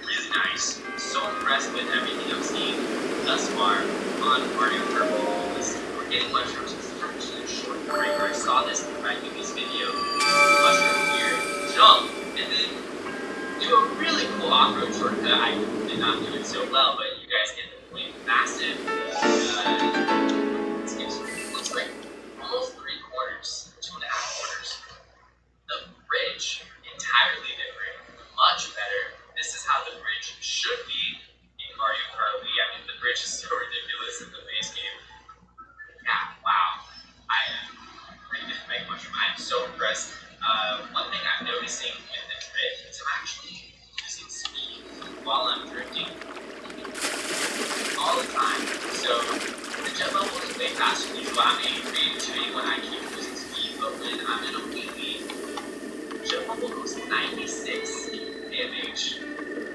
Really nice. So impressed with everything I've seen thus far on Mario Kart Wii. We're getting mushrooms. This is actually a shortcut right where I saw this in my Yubi's video. Mushroom here, jump, and then do a really cool off-road shortcut. I did not do it so well, but you guys get the point. Massive. Looks like almost 3 quarters, 2.5 quarters. The bridge, entirely different, much better. This is how the bridge should be in Mario Kart Wii. I mean, the bridge is so ridiculous in the base game. Yeah, wow. I am so impressed. One thing I'm noticing with the drift is I'm actually losing speed while I'm drifting all the time. So the jet level is way faster than usual. I'm 83 when I keep losing speed, but when I'm in a wheelie, the jet level goes 96 AMH,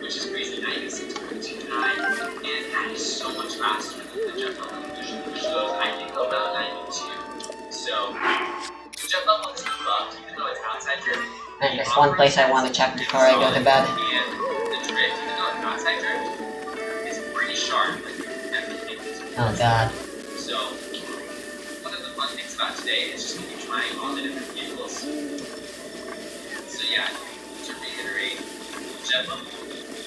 which is crazy, 96.29, and that is so much faster than the jet level usually shows. I can go about 92. So the jet level is bugged, even though it's outside drift. And there's one place I want to check before I go to bed. And the drift, even though it's outside drift, is pretty sharp. Everything is Oh god. so, one of the fun things about today is just going to be trying all the different vehicles. So yeah, to reiterate, jet level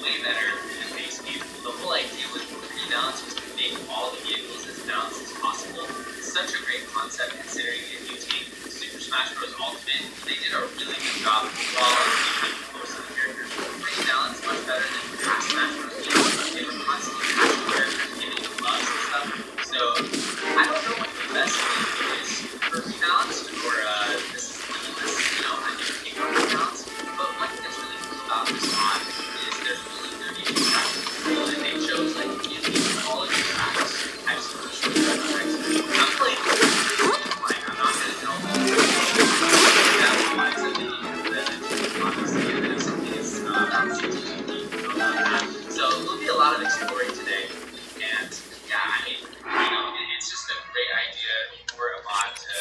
way better than base game. The whole idea with rebalance was to make all the vehicles as balanced as possible. It's such a great concept considering if you take Super Smash Bros. Ultimate, they did a really good job while keeping most of the characters. Rebalance much better than past Smash Bros. Games. They were constantly patching characters, giving them bugs and stuff. So, I don't know what the best thing is for rebalanced, or this is meaningless, you know, I need to take on rebalance. But one thing that's really cool about this mod is there's only 32 tracks in the world, and they chose like all of the tracks. I just want to show you the tracks. I'm playing like I'm not gonna tell you. That's why it's story today. And yeah, I mean, you know, it's just a great idea for a mod to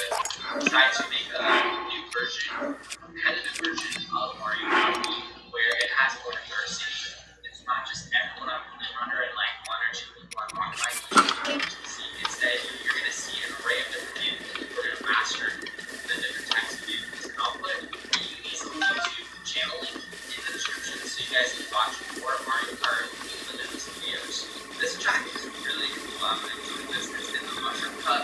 try to make a new version, competitive version of Mario Kart, where it has more diversity. It's not just everyone on the runner and like one or two people on one bike. Instead, you're going to see an array of different vehicles. We're going to master the different types of vehicles. And I'll put the YouTube channel link in the description so you guys can watch more Mario Kart videos. This track is really cool. I'm enjoying this. There's in the Mushroom Cup.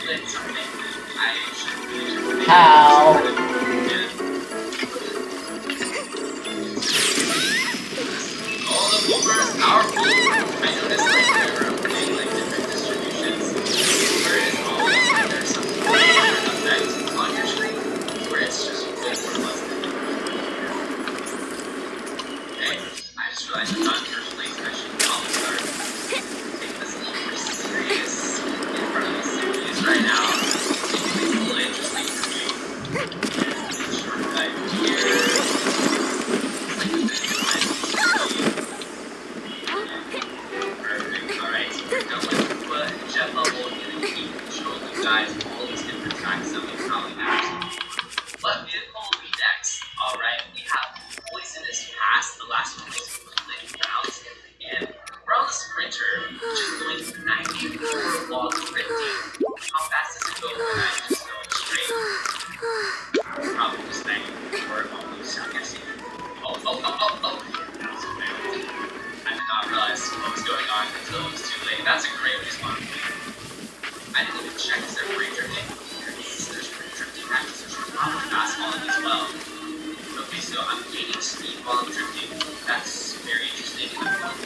Lit something. I should How? all the movers powerful. I noticed like there were like different distributions. Where it always like there's some effect on your screen where it's just good for less than. Okay, I just realized I'm not in first place. I should probably start taking this a little more serious in front of the series right now. It's a little interesting for me. Shortcut here. Perfect. Alright, so we're done with the jet level. I'm going to keep showing you guys all these different tracks that we probably have. What vehicle will be next? Alright, we have Poisonous Pass. The last one was Lit Routes. And we're on the Sprinter, which is going 94 log 50. How fast does it go when I'm just going straight? Probably just 94 almost, I'm guessing. Oh. That was a fail. I did not realize what was going on until it was too late. That's a great respawn. I didn't even check is there free drifting. There's free drifting matches. There's probably fast falling as well. Okay, so I'm gaining speed while I'm drifting. That's very interesting. I'm going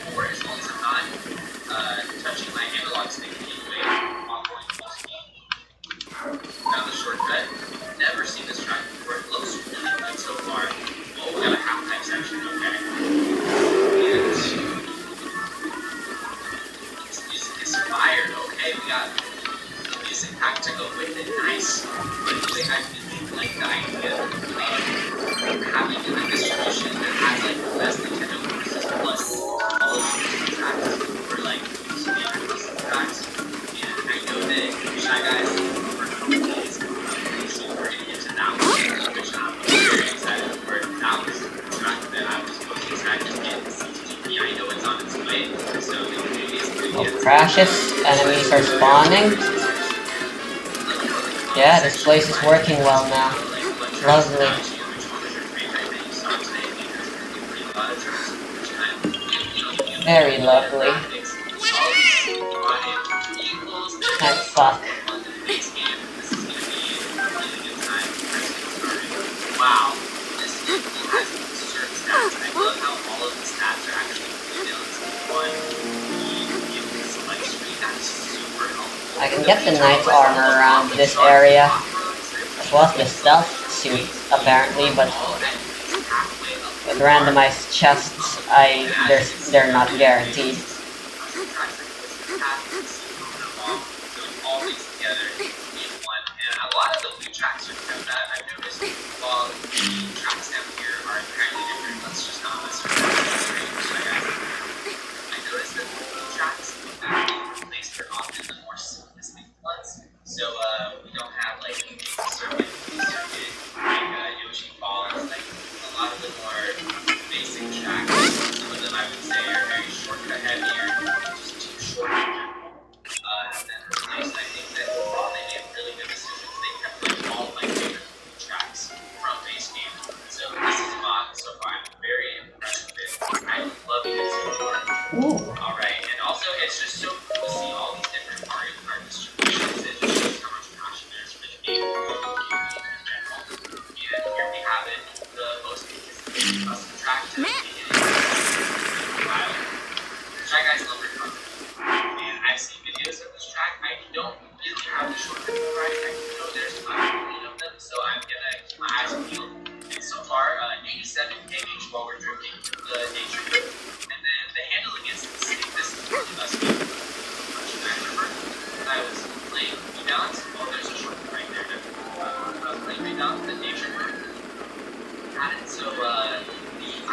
94 as long as I'm not touching my analog stick anyway while going full speed. Down the shortcut. Never seen this track before. It looks really good so far. Oh, we got a half-pipe section. Okay. And music is fired. Okay, we got the music pack to go with it. Nice. But anyway, I really like the idea of having a distribution that has like the best Nintendo versus plus all of the tracks for like standard custom tracks. And I know that Shy Guys for a couple days pretty soon we're gonna get to that one, which I'm very excited for. That was the track that I was most excited to get. CTGP, I know it's on its way, so it is Oh, Crashes, enemies are spawning. Yeah, this place is working well now. Lovely. Very lovely. And fuck. Wow, this vehicle has certain stats. I love how all of the stats are actually down to one vehicle select screen. That's super helpful. I can get the knight's armor around this area, as well as the stealth suit, apparently, but with randomized chests, they're not guaranteed. A lot of the blue tracks are kind of that. I've noticed while the tracks down here are entirely different. Let's just not mess around with I noticed that the blue tracks replaced are often the more simplistic ones. So we don't have like circuit, like Yoshi Falls, like a lot of the more basic tracks. Some of them I would say are very shortcut heavier, just too short. And then replaced, I think that while they made really good decisions, they kept like all of my favorite tracks from base game. So this is a mod so far. I'm very impressed with it. I love it so far. Alright, and also it's just so cool to see all these different Mario Kart distributions. It just shows how much passion there is for the game in general. And here we have it, the most custom track to the beginning. Shy Guys love it. And I've seen videos of this track. I don't really have the shortcut for it. I know there's a million of them, so I'm gonna keep my eyes peeled. And so far, 87 km while we're drifting the nature mode. And then the handling is insane. This is really must be. I remember when I was playing Rebalance. Oh, there's a shortcut right there. I was playing Rebalance, the nature mode. Had it so the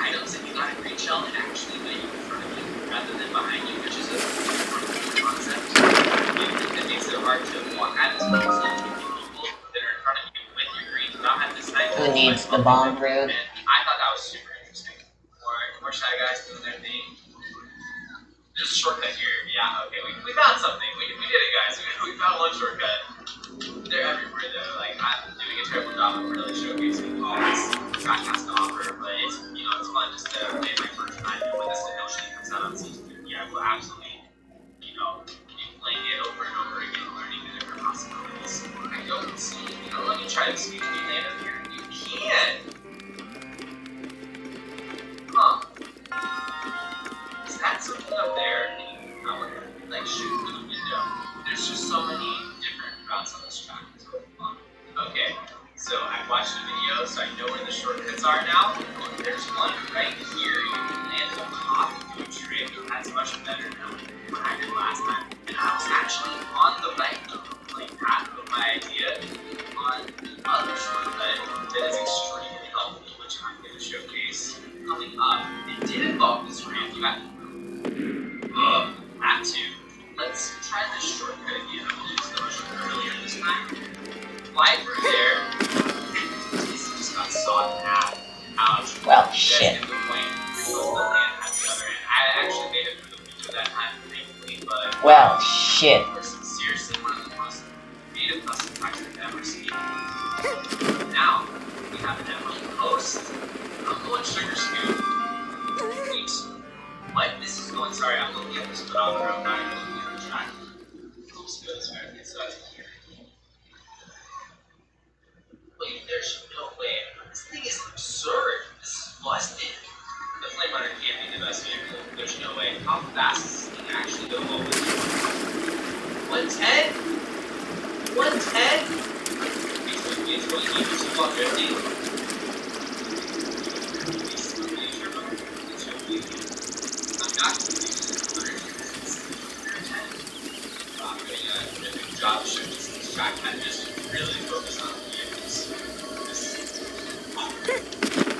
items and you got a green shell and actually let you in front of you rather than behind you, which is a concept. It makes it hard to walk at this point, so people that are in front of you when you're green do not have this nice. Who needs the bomb room? I thought that was super interesting. More Shy Guys doing their thing. There's a shortcut here. Yeah, okay, we found something. We did it, guys. We found one shortcut. They're everywhere, though. Like, I'm doing a terrible job of really showcasing all this Scott has to offer, but it's, it's fun just to play my first time. And when this eventually comes out on season 3, yeah, we'll absolutely, be playing it over and over again, learning the different possibilities. I don't see, let me try to speak to you later here. You can! Huh. Is that something up there? I want to, shoot through the window. There's just so many different routes on this track. It's really fun. Okay, so I watched the video, so I know where the shortcuts are now. Look, there's one right here. You can land on top and do a trick. That's much better than what I did last time. And I was actually on the right path of my idea on the other shortcut that is extremely helpful, which I'm going to showcase coming up. It did involve this ramp. You got that too. Let's try this shortcut again. I'm going to use the mushroom earlier this time. Fly through there. This just got sawed in half. Ouch. Well, shit. The point. You'll land at the other end. I actually made it through the window that time, thankfully, but... Well, shit. Seriously, one of the most creative custom packs I've ever seen. Now, we have an Emerald Coast. I'm going Sugar Scoop. Wait. What? This is going... Sorry, I'm looking at this phenomenon. I'm not even looking at the track. Let's go this way. Okay, so that's here. Wait, there's no way. This thing is absurd. This is busted. The Flame Runner can't be the best vehicle. There's no way. How fast does this thing actually go over? 110? 110? It's going to be 250. Job shooting this track and just really focus on the vehicles.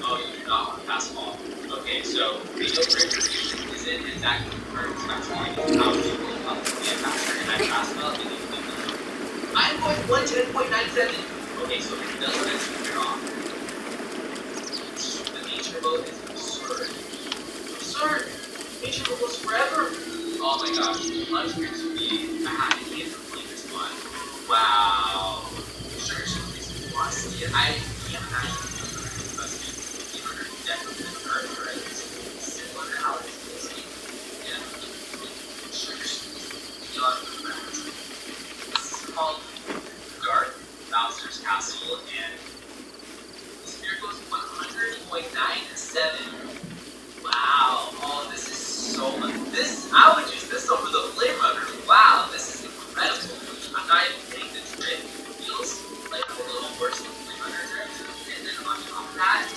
Oh, you do not want to pass ball. Okay, so video verification is it, and that confirms actually how people up to be a faster, and I pass well, and I'm going 110.97. Okay, so it does mention you're off. The nature mode is absurd. Absurd! Nature mode goes forever! Oh my gosh, much great to be. I had to get wow. Sugar is busted. I can't imagine it's busted. You are definitely hurt for it. It's similar to how it is busted. Yeah. Sugar is beyond the ground. This is called Garth Bowser's Castle, and the spear goes 100.97. Wow. Oh, this is so much. I would use this over the Flame Runner. Wow, this is incredible. I'm not even saying this trick. It feels like a little worse than Flame Runner trick. And then on top of that,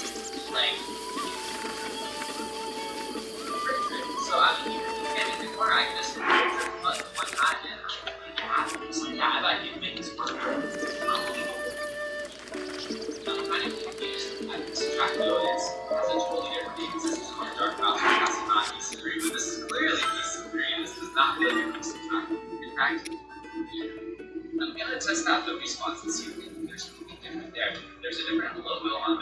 so I mean, you can't in the corner, I can just plus one time and so yeah, I thought you'd make this work. Unbelievable. I'm kind of confused. This track though has a totally different name. This is called Dark Bowser Castle, not PC3, but this is clearly PC3. This does not look like PC track. In fact, I'm gonna test out the respawns and see if there's something different there. There's a different logo on